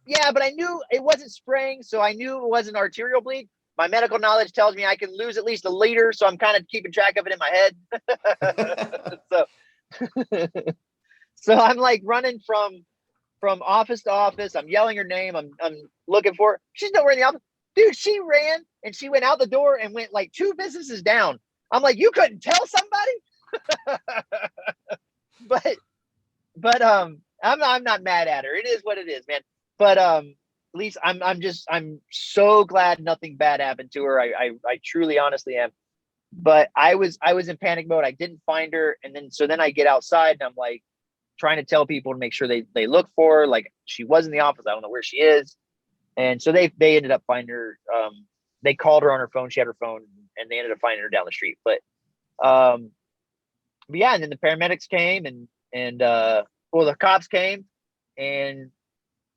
Yeah, but I knew it wasn't spraying, so I knew it wasn't arterial bleed. My medical knowledge tells me I can lose at least a liter, so I'm kind of keeping track of it in my head. So I'm like running from office to office. I'm yelling her name. I'm looking for her. She's nowhere in the office. Dude, she ran and she went out the door and went like 2 businesses down. I'm like, you couldn't tell somebody? but I'm not mad at her. It is what it is, man. But at least I'm so glad nothing bad happened to her. I truly honestly am. But I was in panic mode. I didn't find her, and then I get outside and I'm like trying to tell people to make sure they look for her. Like, she was in the office. I don't know where she is. And so they ended up finding her. They called her on her phone. She had her phone, and they ended up finding her down the street. But yeah, and then the paramedics came, and the cops came, and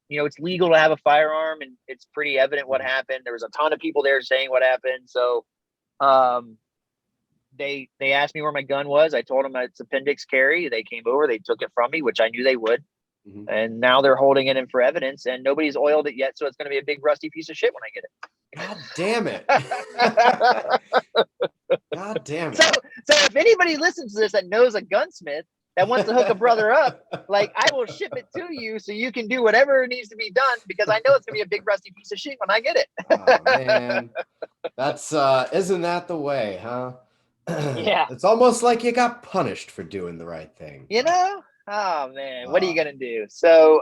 it's legal to have a firearm, and it's pretty evident what happened. There was a ton of people there saying what happened. So they asked me where my gun was. I told them it's appendix carry. They came over, they took it from me, which I knew they would. Mm-hmm. And now they're holding it in for evidence, and nobody's oiled it yet. So it's going to be a big rusty piece of shit when I get it. God damn it. God damn it. So if anybody listens to this that knows a gunsmith that wants to hook a brother up, like, I will ship it to you so you can do whatever needs to be done, because I know it's going to be a big rusty piece of shit when I get it. Oh, man. That's, isn't that the way, huh? Yeah. It's almost like you got punished for doing the right thing. Oh man, what are you gonna do? So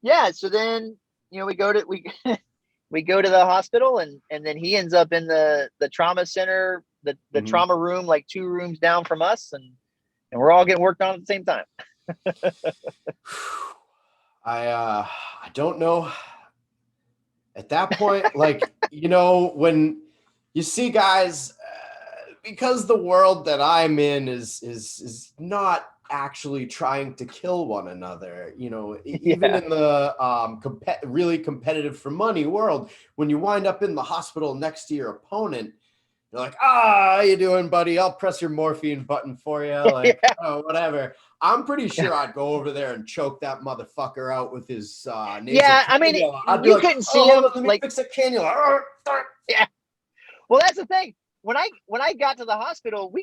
yeah, so then we go to the hospital, and then he ends up in the trauma center, the mm-hmm. trauma room, like 2 rooms down from us, and we're all getting worked on at the same time. I don't know. At that point, like, when you see guys, because the world that I'm in is not actually trying to kill one another, even in the really competitive for money world, when you wind up in the hospital next to your opponent, you're like, how you doing, buddy? I'll press your morphine button for you. Like, whatever. I'm pretty sure I'd go over there and choke that motherfucker out with his nasal cannula. I mean, you couldn't see him. Let me fix a cannula. Yeah. Well, that's the thing. When I got to the hospital, we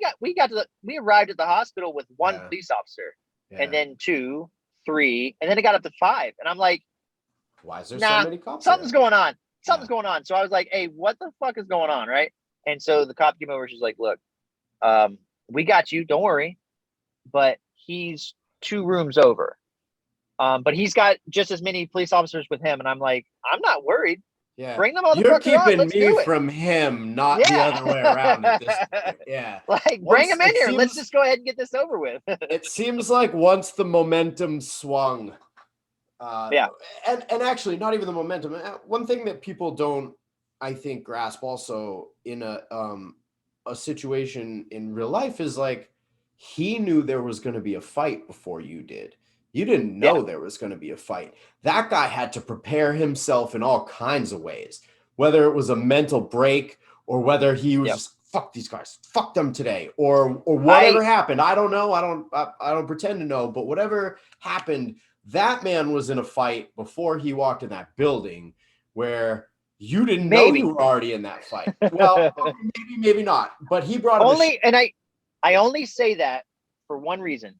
arrived at the hospital with 1 police officer, and then 2, 3, and then it got up to 5. And I'm like, why is there so many cops? Something's going on. Something's going on. So I was like, hey, what the fuck is going on, right? And so the cop came over. She's like, look, we got you. Don't worry. But he's 2 rooms over. But he's got just as many police officers with him. And I'm like, I'm not worried. Yeah, bring them all. You're keeping me from him, not the other way around. At this point. Yeah, like, bring him in here. Let's just go ahead and get this over with. It seems like once the momentum swung, and actually not even the momentum. One thing that people don't, I think, grasp also in a situation in real life is, like, he knew there was going to be a fight before you did. You didn't know there was going to be a fight. That guy had to prepare himself in all kinds of ways, whether it was a mental break or whether he was just, fuck these guys, fuck them today, or whatever happened. I don't know. I don't pretend to know, but whatever happened, that man was in a fight before he walked in that building where you didn't know you were already in that fight. Well, maybe not, but he brought and I only say that for one reason.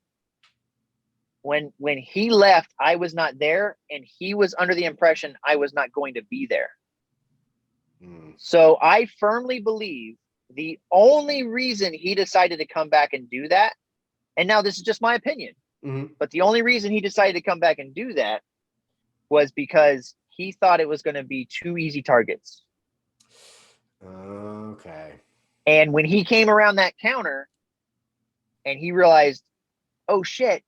When he left, I was not there, and he was under the impression I was not going to be there. So I firmly believe the only reason he decided to come back and do that, and now this is just my opinion, but the only reason he decided to come back and do that was because he thought it was going to be 2 easy targets. Okay. And when he came around that counter and he realized, oh shit,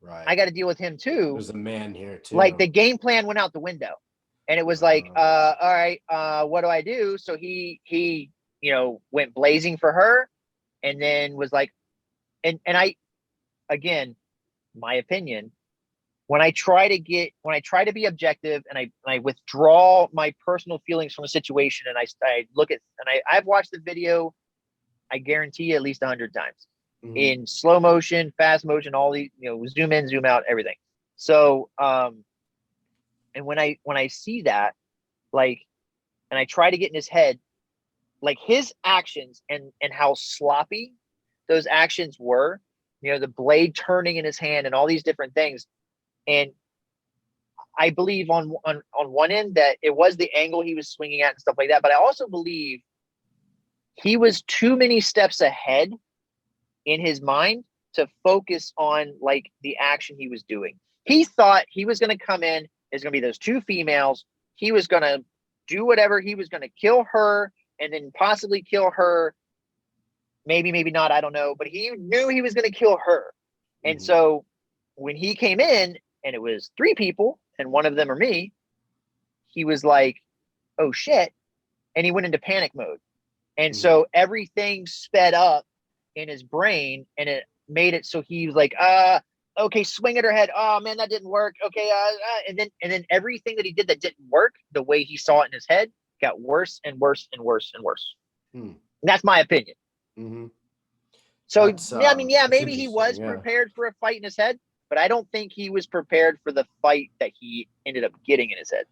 right, I got to deal with him too. There's a man here too. Like, the game plan went out the window, and it was like, all right, what do I do? So he went blazing for her, and then was like, and I, again, my opinion, when I try to be objective, and I withdraw my personal feelings from a situation, and I look at, and I've watched the video, I guarantee you, at least 100 times. In slow motion, fast motion, all these, zoom in, zoom out, everything. So, and when I see that, like, and I try to get in his head, like, his actions and how sloppy those actions were, the blade turning in his hand and all these different things. And I believe on one end that it was the angle he was swinging at and stuff like that. But I also believe he was too many steps ahead in his mind to focus on like the action he was doing. He thought he was going to come in, there's going to be those two females. He was going to do whatever. He was going to kill her and then possibly kill her. Maybe not. I don't know. But he knew he was going to kill her. And so when he came in and it was three people and one of them are me, he was like, oh shit. And he went into panic mode. And so everything sped up in his brain and it made it so he was like, okay, swing at her head. Oh man, that didn't work. Okay. And then everything that he did that didn't work, the way he saw it in his head, got worse and worse and worse and worse. And that's my opinion. So maybe he was prepared for a fight in his head, but I don't think he was prepared for the fight that he ended up getting in his head.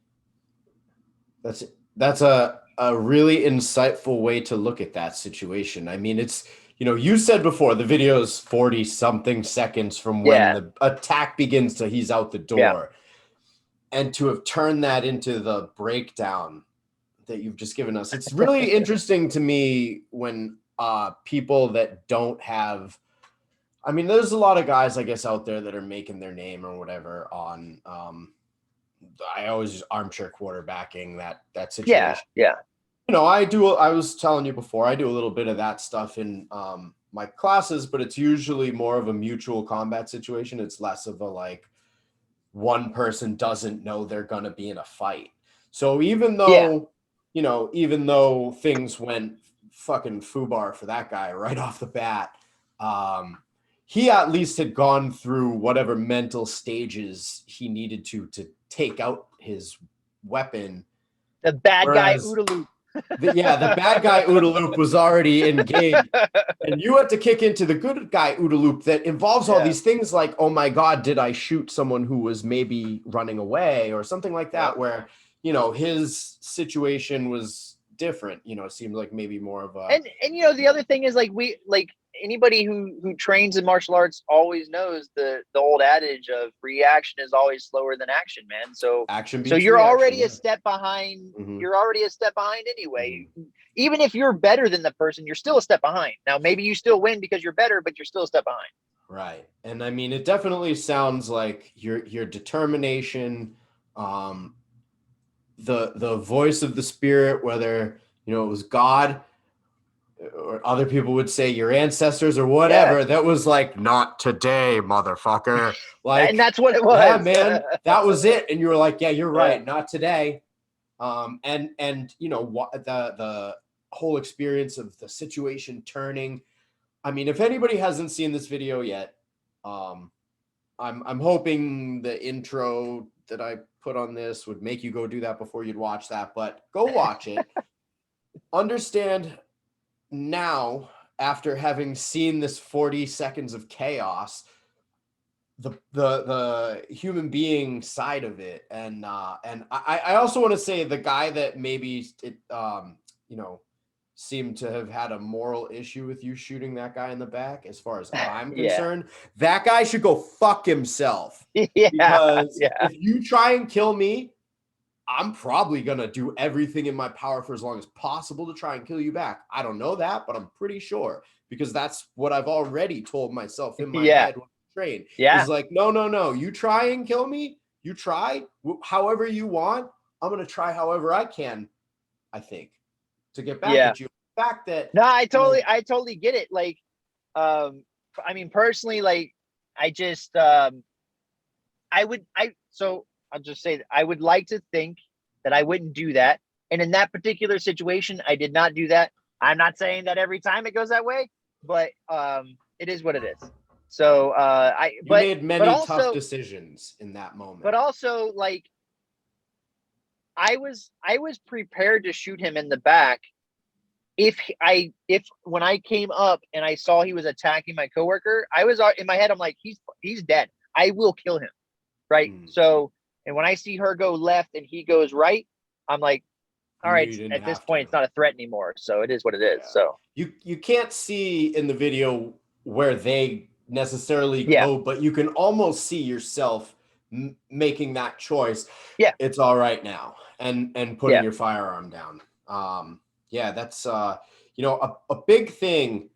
That's a really insightful way to look at that situation. I mean, it's, you said before the video is 40 something seconds from when the attack begins to he's out the door. And to have turned that into the breakdown that you've just given us, it's really interesting to me when people that don't have, I mean, there's a lot of guys, I guess, out there that are making their name or whatever on, I always use armchair quarterbacking that situation. Yeah. I was telling you before, I do a little bit of that stuff in my classes, but it's usually more of a mutual combat situation. It's less of a like one person doesn't know they're going to be in a fight. So even though, even though things went fucking foobar for that guy right off the bat, he at least had gone through whatever mental stages he needed to take out his weapon. The bad guy OODA loop. The bad guy OODA loop was already engaged, and you had to kick into the good guy OODA loop that involves all these things like, oh my God, did I shoot someone who was maybe running away or something like that, where, his situation was different. It seemed like maybe more of a, and the other thing is like anybody who trains in martial arts always knows the old adage of reaction is always slower than action, man. So you're already a step behind. You're already a step behind anyway. Even if you're better than the person, you're still a step behind. Now, maybe you still win because you're better, but you're still a step behind. Right. And I mean, it definitely sounds like your determination, the voice of the spirit, whether, it was God, or other people would say your ancestors or whatever, that was like, not today, motherfucker. Like, and that's what it was. Yeah, man, that was it. And you were like, yeah, you're right, not today. And the whole experience of the situation turning. I mean, if anybody hasn't seen this video yet, I'm hoping the intro that I put on this would make you go do that before you'd watch that, but go watch it. Understand now, after having seen this 40 seconds of chaos, the human being side of it. And I also want to say the guy that maybe it seemed to have had a moral issue with you shooting that guy in the back, as far as I'm concerned, that guy should go fuck himself. Because if you try and kill me, I'm probably going to do everything in my power for as long as possible to try and kill you back. I don't know that, but I'm pretty sure, because that's what I've already told myself in my head when I train. It's like, no. You try and kill me. You try however you want. I'm going to try however I can, I think, to get back at you. The fact that I totally get it. Like, I mean, personally, like, I'll just say that I would like to think that I wouldn't do that. And in that particular situation, I did not do that. I'm not saying that every time it goes that way, but it is what it is. So you made many tough decisions in that moment. But also, like, I was prepared to shoot him in the back if when I came up and I saw he was attacking my coworker. I was in my head, I'm like, he's dead. I will kill him. Right. So, and when I see her go left and he goes right, I'm like, all right, at this point, it's not a threat anymore. So it is what it is. So you can't see in the video where they necessarily Yeah. cope, but you can almost see yourself making that choice. Yeah. It's all right now, and putting your firearm down. Yeah, that's you know, a big thing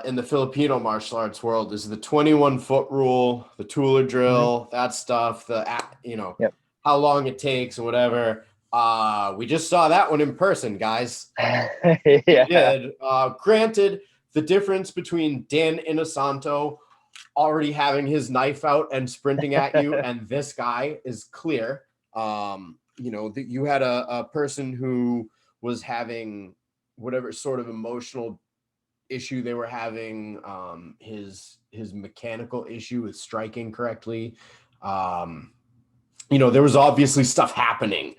in the Filipino martial arts world is the 21-foot rule, the Tula drill, that stuff, you know, how long it takes and whatever. We just saw that one in person, guys. We did. Granted, the difference between Dan Inosanto already having his knife out and sprinting at you and this guy is clear. You know, you had a person who was having whatever sort of emotional issue they were having, his mechanical issue with striking correctly. You know, there was obviously stuff happening.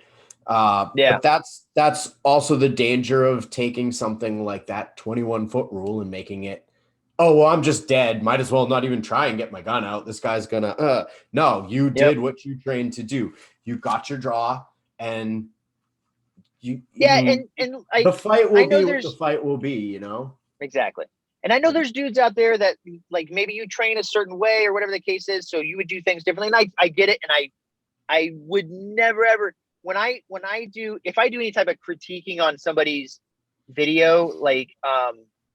But that's also the danger of taking something like that 21-foot rule and making it, oh, well, I'm just dead. Might as well not even try and get my gun out. This guy's gonna, no, you did what you trained to do. You got your draw, and and the fight will be what the fight will be, you know? Exactly. And I know there's dudes out there that like maybe you train a certain way or whatever the case is, so you would do things differently. And I get it, and I would never ever when I do, if I do any type of critiquing on somebody's video, like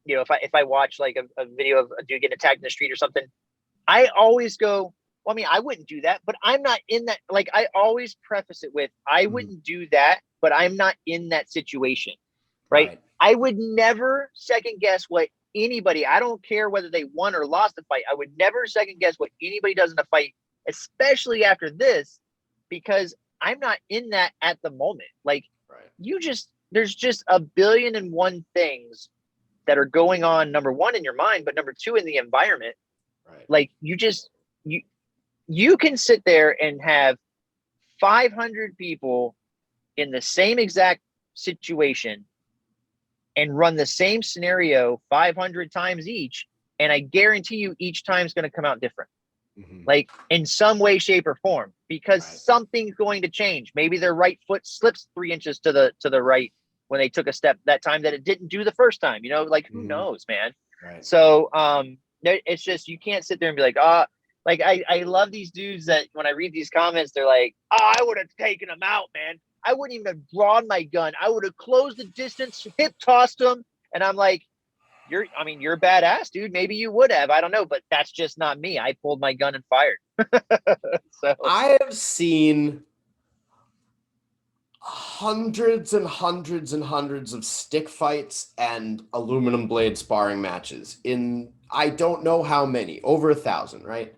you know, if I watch like a video of a dude getting attacked in the street or something, I always go, well, I mean, I wouldn't do that, but I'm not in that. Like, I always preface it with, I wouldn't do that, but I'm not in that situation, right? I would never second guess what anybody, I don't care whether they won or lost the fight. I would never second guess what anybody does in a fight, especially after this, because I'm not in that at the moment. Like, there's just a billion and one things that are going on, number one, in your mind, but number two, in the environment. Like, you can sit there and have 500 people in the same exact situation and run the same scenario 500 times each, and I guarantee you each time is going to come out different. Like, in some way, shape, or form, because something's going to change. Maybe their right foot slips 3 inches to the right when they took a step that time that it didn't do the first time. You know, like, who knows, man? So it's just, you can't sit there and be like, like, I love these dudes that when I read these comments, they're like, I would have taken him out, man. I wouldn't even have drawn my gun. I would have closed the distance, hip tossed him. And I'm like, you're badass, dude. Maybe you would have. I don't know, but that's just not me. I pulled my gun and fired. So I have seen hundreds and hundreds and hundreds of stick fights and aluminum blade sparring matches in, I don't know how many, over 1,000, right?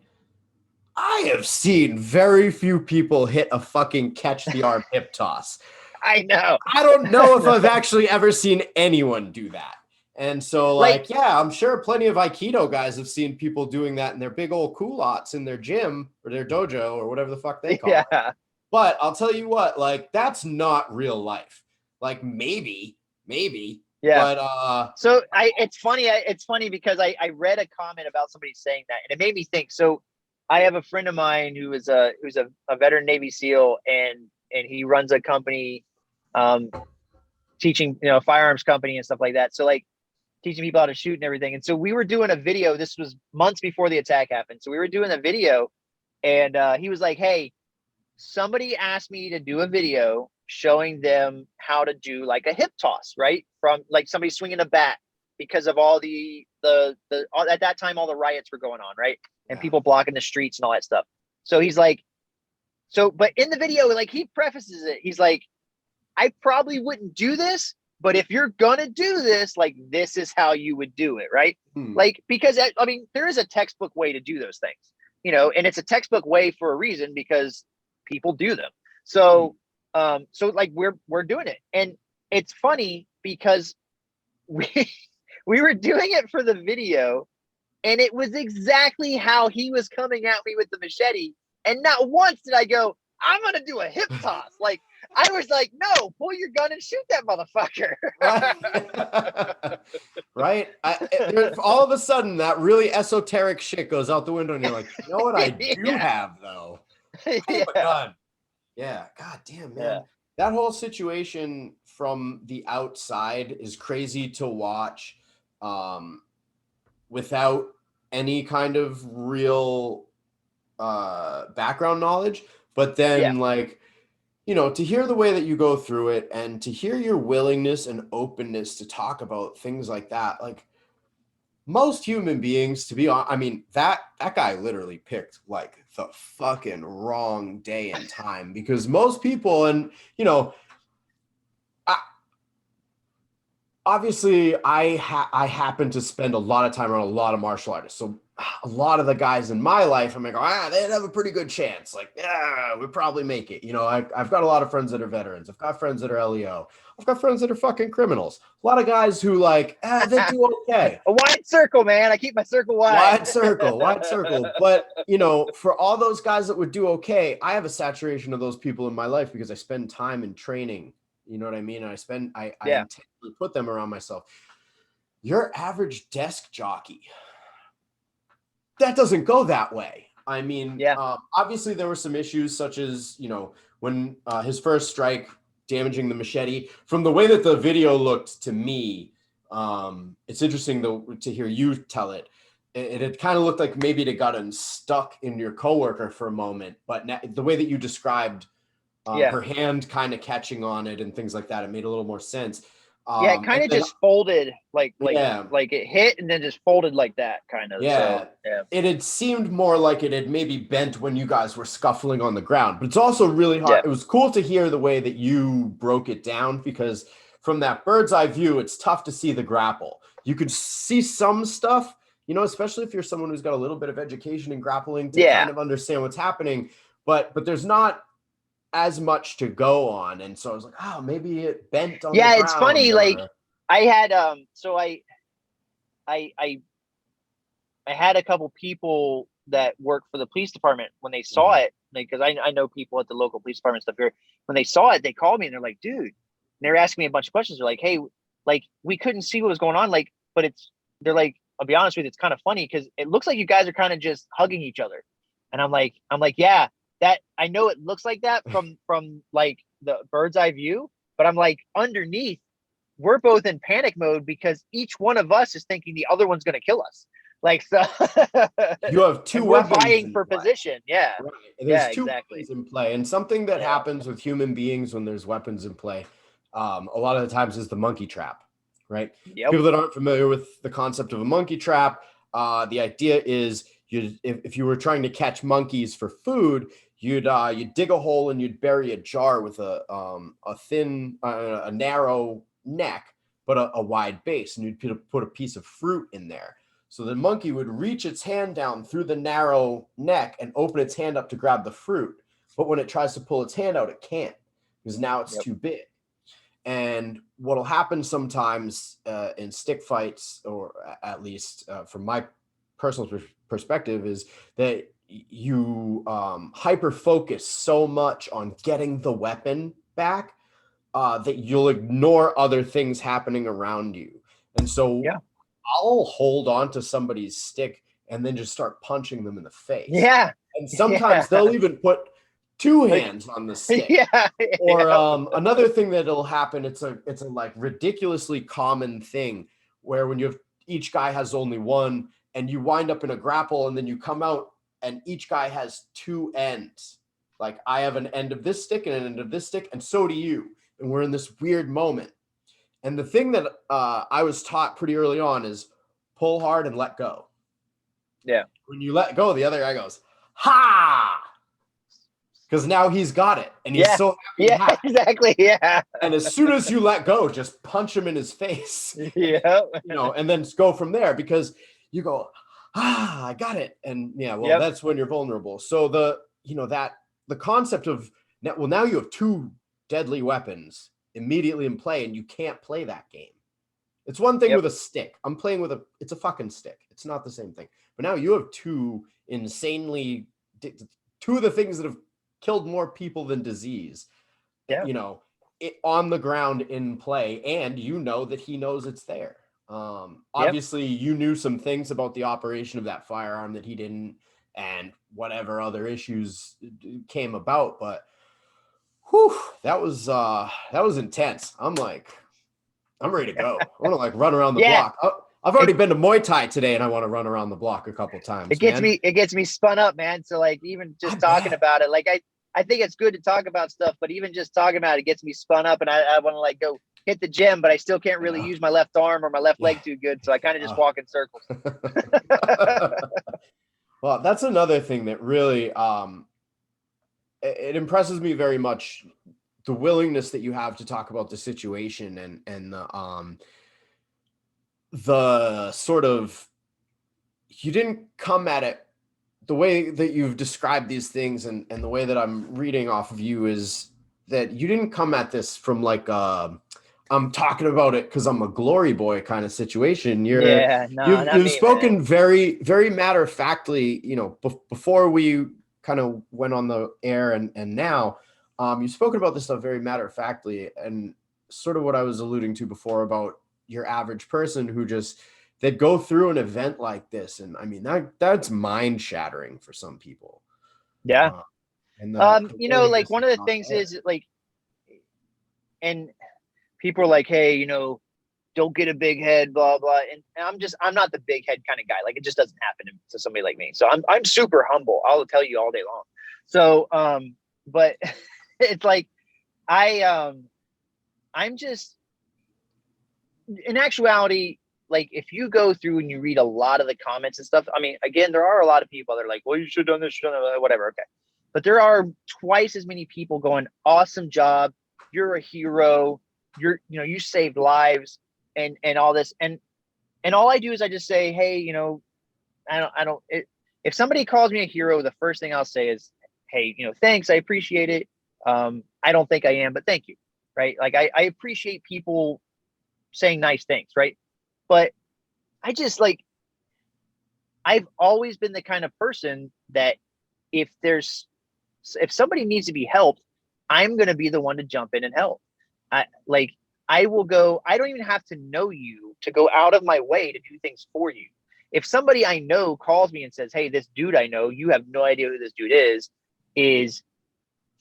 I have seen very few people hit a fucking catch the arm hip toss. I know. I don't know if I've actually ever seen anyone do that. And so, like, yeah, I'm sure plenty of Aikido guys have seen people doing that in their big old culottes in their gym or their dojo or whatever the fuck they call it. But I'll tell you what, like, that's not real life. Like, maybe. Yeah. But so it's funny because I read a comment about somebody saying that, and it made me think. So I have a friend of mine who's a veteran Navy SEAL, and he runs a company, teaching, you know, firearms company and stuff like that. So, like, teaching people how to shoot and everything. And so we were doing a video. This was months before the attack happened. So we were doing a video, and he was like, hey, somebody asked me to do a video showing them how to do like a hip toss, right? From like somebody swinging a bat, because of all the at that time, all the riots were going on, right? And people blocking the streets and all that stuff. So he's like, but in the video, like, he prefaces it. He's like, I probably wouldn't do this, but if you're gonna do this, like, this is how you would do it, right? Like, because I mean, there is a textbook way to do those things, you know, and it's a textbook way for a reason, because people do them. So, so like, we're doing it, and it's funny because we were doing it for the video, and it was exactly how he was coming at me with the machete, and not once did I go, I'm gonna do a hip toss. Like, I was like, no, pull your gun and shoot that motherfucker. Right? All of a sudden, that really esoteric shit goes out the window, and you're like, you know what I do have, though? I have a gun. Yeah. God damn, man. Yeah. That whole situation from the outside is crazy to watch, without any kind of real background knowledge, but then like, you know, to hear the way that you go through it and to hear your willingness and openness to talk about things like that, like most human beings, to be honest, I mean, that guy literally picked like the fucking wrong day and time, because most people, and you know, obviously I happen to spend a lot of time around a lot of martial artists. So a lot of the guys in my life, I'm like, they'd have a pretty good chance. Like, yeah, we'd probably make it. You know, I've got a lot of friends that are veterans. I've got friends that are LEO. I've got friends that are fucking criminals. A lot of guys who like, they do okay. A wide circle, man. I keep my circle wide. Wide circle. But, you know, for all those guys that would do okay, I have a saturation of those people in my life because I spend time in training. You know what I mean? And I intentionally put them around myself. Your average desk jockey, that doesn't go that way. I mean, obviously there were some issues such as, you know, when his first strike damaging the machete. From the way that the video looked to me, it's interesting though to hear you tell it. It kind of looked like maybe it got stuck in your coworker for a moment, but the way that you described her hand kind of catching on it and things like that, it made a little more sense. It kind of just folded like it hit and then just folded like that kind of. Yeah. So, it had seemed more like it had maybe bent when you guys were scuffling on the ground, but it's also really hard. Yeah. It was cool to hear the way that you broke it down, because from that bird's eye view, it's tough to see the grapple. You could see some stuff, you know, especially if you're someone who's got a little bit of education in grappling to kind of understand what's happening, but there's not as much to go on. And so I was like, oh, maybe it bent on the ground. It's funny. Like I had so I had a couple people that work for the police department when they saw it, because I know people at the local police department stuff here. When they saw it, they called me and they're like, dude, and they're asking me a bunch of questions. They're like, hey, like we couldn't see what was going on. Like, but they're like, I'll be honest with you, it's kind of funny because it looks like you guys are kind of just hugging each other. And I'm like, yeah, that I know it looks like that from like the bird's eye view, but I'm like, underneath, we're both in panic mode because each one of us is thinking the other one's going to kill us. Like, so you have two weapons. We're vying for position. Yeah. Right. There's two weapons in play. And something that happens with human beings when there's weapons in play, a lot of the times is the monkey trap, right? Yep. People that aren't familiar with the concept of a monkey trap, the idea is if you were trying to catch monkeys for food, you'd dig a hole and you'd bury a jar with a thin, a narrow neck, but a wide base, and you'd put a piece of fruit in there. So the monkey would reach its hand down through the narrow neck and open its hand up to grab the fruit. But when it tries to pull its hand out, it can't, because now it's too big. And what'll happen sometimes in stick fights, or at least from my personal perspective, is that you hyper focus so much on getting the weapon back that you'll ignore other things happening around you. And so I'll hold on to somebody's stick and then just start punching them in the face. Yeah. And sometimes they'll even put two hands on the stick. Or another thing that'll happen, it's a like ridiculously common thing where when each guy has only one, and you wind up in a grapple, and then you come out and each guy has two ends. Like, I have an end of this stick and an end of this stick, and so do you. And we're in this weird moment. And the thing that I was taught pretty early on is pull hard and let go. Yeah. When you let go, the other guy goes, ha! Because now he's got it. And he's so happy. Yeah, exactly. Yeah. And as soon as you let go, just punch him in his face. Yeah. You know, and then go from there, because you go, I got it. And that's when you're vulnerable. So the concept of now you have two deadly weapons immediately in play, and you can't play that game. It's one thing with a stick. I'm playing with it's a fucking stick. It's not the same thing. But now you have two of the things that have killed more people than disease, on the ground in play. And you know that he knows it's there. Obviously you knew some things about the operation of that firearm that he didn't, and whatever other issues came about, but that was intense. I'm ready to go. I want to run around the block. I've already been to Muay Thai today, and I want to run around the block a couple times. It gets me spun up, man. So like even just talking about it, like I think it's good to talk about stuff, but even just talking about it gets me spun up, and I want to like go hit the gym, but I still can't really use my left arm or my left leg too good. So I kind of just walk in circles. Well, that's another thing that really it impresses me very much, the willingness that you have to talk about the situation and the sort of, you didn't come at it the way that you've described these things, and the way that I'm reading off of you is that you didn't come at this from like I'm talking about it because I'm a glory boy kind of situation. You've spoken man. very, very matter of factly, before we kind of went on the air and now, you've spoken about this stuff very matter of factly, and sort of what I was alluding to before about your average person who just, they'd go through an event like this. And I mean, that's mind shattering for some people. Yeah. And like one of the things is like, and people are like, hey, don't get a big head, blah, blah. And I'm not the big head kind of guy. Like it just doesn't happen to somebody like me. So I'm super humble. I'll tell you all day long. So, but it's like, I'm just, in actuality, like if you go through and you read a lot of the comments and stuff, I mean, again, there are a lot of people that are like, well, you should have done this, should have done that, whatever. Okay. But there are twice as many people going, awesome job. You're a hero. You saved lives and all this. And all I do is I just say, hey, if somebody calls me a hero, the first thing I'll say is, hey, thanks. I appreciate it. I don't think I am, but thank you. Right. Like I appreciate people saying nice things. Right. But I just like, I've always been the kind of person that if somebody needs to be helped, I'm going to be the one to jump in and help. I will go, I don't even have to know you to go out of my way to do things for you. If somebody I know calls me and says, hey, this dude I know, you have no idea who this dude is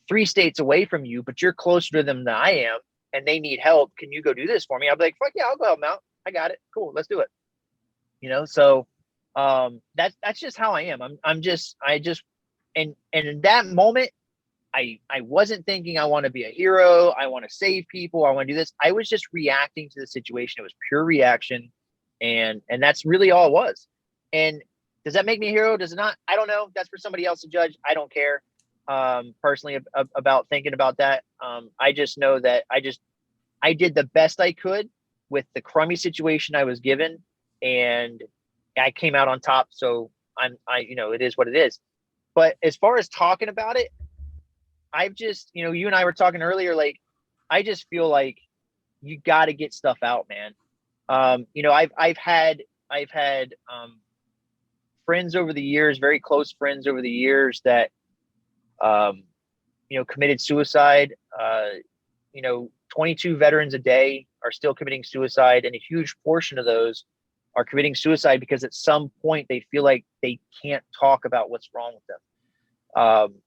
3 states away from you, but you're closer to them than I am, and they need help. Can you go do this for me? I'll be like, fuck yeah, I'll go help them out. I got it. Cool. Let's do it. So that's just how I am. And in that moment, I wasn't thinking I want to be a hero. I want to save people. I want to do this. I was just reacting to the situation. It was pure reaction. And that's really all it was. And does that make me a hero? Does it not? I don't know. That's for somebody else to judge. I don't care personally about thinking about that. I just know that I did the best I could with the crummy situation I was given, and I came out on top. So it is what it is. But as far as talking about it, I've just, you and I were talking earlier, like, I just feel like you got to get stuff out, man. I've had friends over the years, very close friends over the years that, committed suicide. 22 veterans a day are still committing suicide, and a huge portion of those are committing suicide because at some point they feel like they can't talk about what's wrong with them.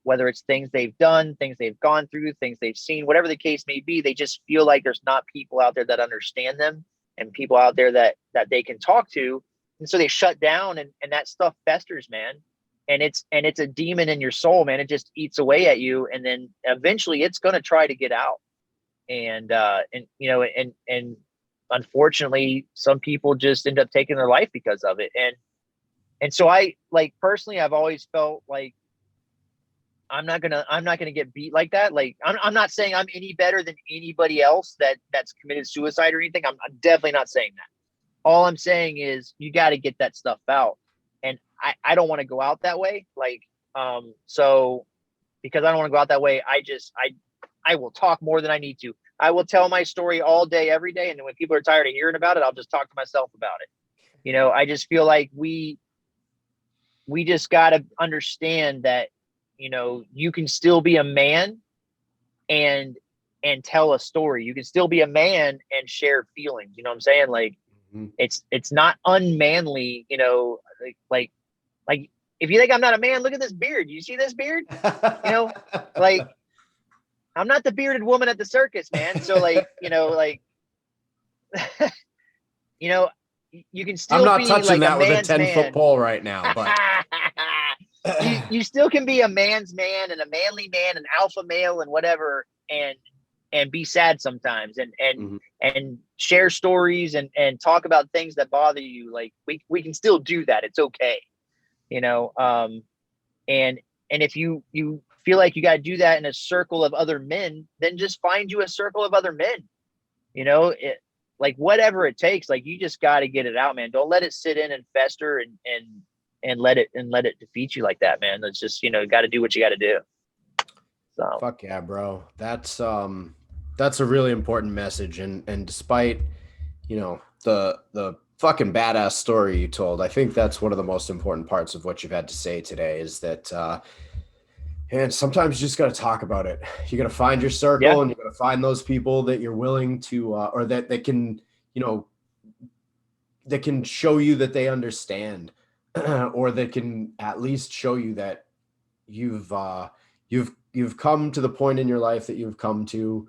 Whether it's things they've done, things they've gone through, things they've seen, whatever the case may be, they just feel like there's not people out there that understand them and people out there that they can talk to. And so they shut down, and that stuff festers, man. And it's a demon in your soul, man. It just eats away at you. And then eventually it's going to try to get out. And unfortunately, some people just end up taking their life because of it. And so I, like, personally, I've always felt like I'm not gonna get beat like that. Like, I'm not saying I'm any better than anybody else that's committed suicide or anything. I'm definitely not saying that. All I'm saying is you got to get that stuff out. And I don't want to go out that way. Like, so because I don't want to go out that way, I will talk more than I need to. I will tell my story all day, every day. And then when people are tired of hearing about it, I'll just talk to myself about it. I just feel like we just got to understand that, you can still be a man and tell a story. You can still be a man and share feelings. You know what I'm saying? Like, it's not unmanly, like if you think I'm not a man, look at this beard. You see this beard? Like, I'm not the bearded woman at the circus, man. So like, you can still I'm not be touching like that a with a man's 10-foot man. pole right now, but you still can be a man's man and a manly man, an alpha male and whatever, and be sad sometimes and share stories and talk about things that bother you. Like we can still do that. It's okay. You know, and if you feel like you got to do that in a circle of other men, then just find you a circle of other men. You know, like whatever it takes, like you just got to get it out, man. Don't let it sit in and fester and let it defeat you like that, man. That's just, you know, got to do what you got to do. So fuck yeah, bro. That's a really important message. And despite, you know, the fucking badass story you told, I think that's one of the most important parts of what you've had to say today is that, and sometimes you just got to talk about it. You got to find your circle and you got to find those people that you're willing to, or that can, you know, that can show you that they understand or that can at least show you that you've come to the point in your life that you've come to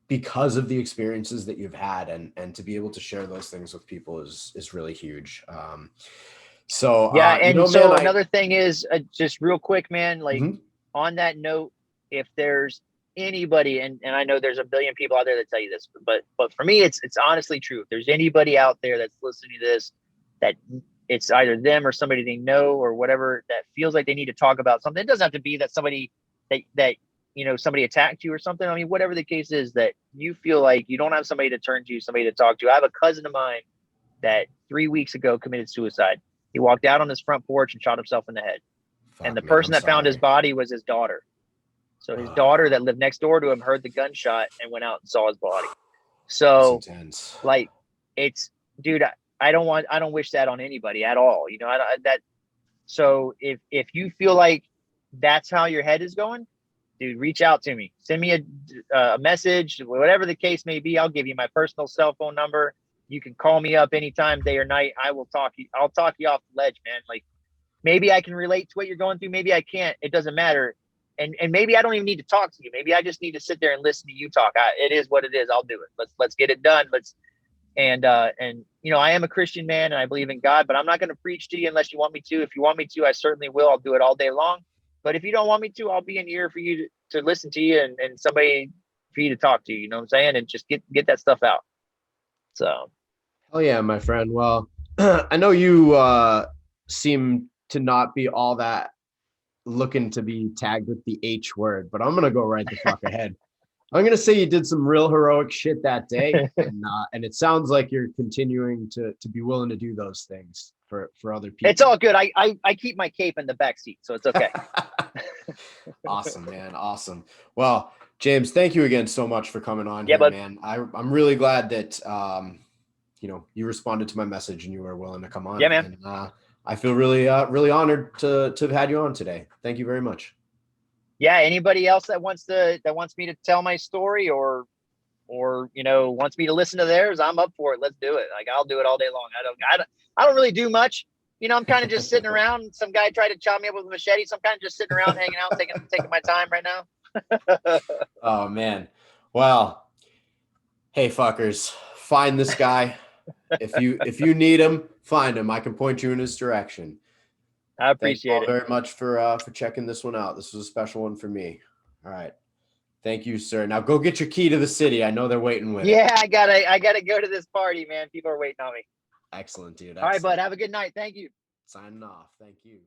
because of the experiences that you've had, and to be able to share those things with people is really huge. So yeah, and you know, so man, another thing is just real quick, man, like Mhm. on that note, if there's anybody, and I know there's a billion people out there that tell you this, but for me, it's honestly true. If there's anybody out there that's listening to this, that it's either them or somebody they know or whatever that feels like they need to talk about something. It doesn't have to be that somebody that you know, somebody attacked you or something. I mean, whatever the case is, that you feel like you don't have somebody to turn to, somebody to talk to. I have a cousin of mine that 3 weeks ago committed suicide. He walked out on his front porch and shot himself in the head. And the Fuck, man, person I'm that found his sorry. body was his daughter. So his daughter that lived next door to him heard the gunshot and went out and saw his body. That's So intense. like, it's, dude, I don't wish that on anybody at all. You know, so if you feel like that's how your head is going, dude, reach out to me. Send me a message, whatever the case may be. I'll give you my personal cell phone number. You can call me up anytime, day or night. I'll talk you off the ledge, man. Like, maybe I can relate to what you're going through. Maybe I can't. It doesn't matter. And maybe I don't even need to talk to you. Maybe I just need to sit there and listen to you talk. It is what it is. I'll do it. Let's get it done. And you know, I am a Christian man and I believe in God, but I'm not going to preach to you unless you want me to. If you want me to, I certainly will. I'll do it all day long. But if you don't want me to, I'll be an ear for you to listen to you and somebody for you to talk to. You know what I'm saying? And just get that stuff out. So. Oh yeah, my friend. Well, I know you seem to not be all that looking to be tagged with the H word, but I'm gonna go right the fuck ahead. I'm gonna say you did some real heroic shit that day, and it sounds like you're continuing to be willing to do those things for other people. It's all good. I keep my cape in the back seat, so it's okay. Awesome, man. Awesome. Well, James, thank you again so much for coming on Yeah, here, bud. man. I'm really glad that you know, you responded to my message and you were willing to come on. Yeah, man. And I feel really honored to have had you on today. Thank you very much. Yeah, anybody else that wants me to tell my story or you know, wants me to listen to theirs, I'm up for it. Let's do it. Like, I'll do it all day long. I don't really do much. You know, I'm kind of just sitting around. Some guy tried to chop me up with a machete, so I'm kind of just sitting around hanging out, taking my time right now. Oh man. Well, hey fuckers, find this guy. If you need him, find him. I can point you in his direction. I appreciate Thank you all it. very much for checking this one out. This was a special one for me. All right. Thank you, sir. Now go get your key to the city. I know they're waiting with it. Yeah, I gotta go to this party, man. People are waiting on me. Excellent, dude. All right, Excellent. bud. Have a good night. Thank you. Signing off. Thank you.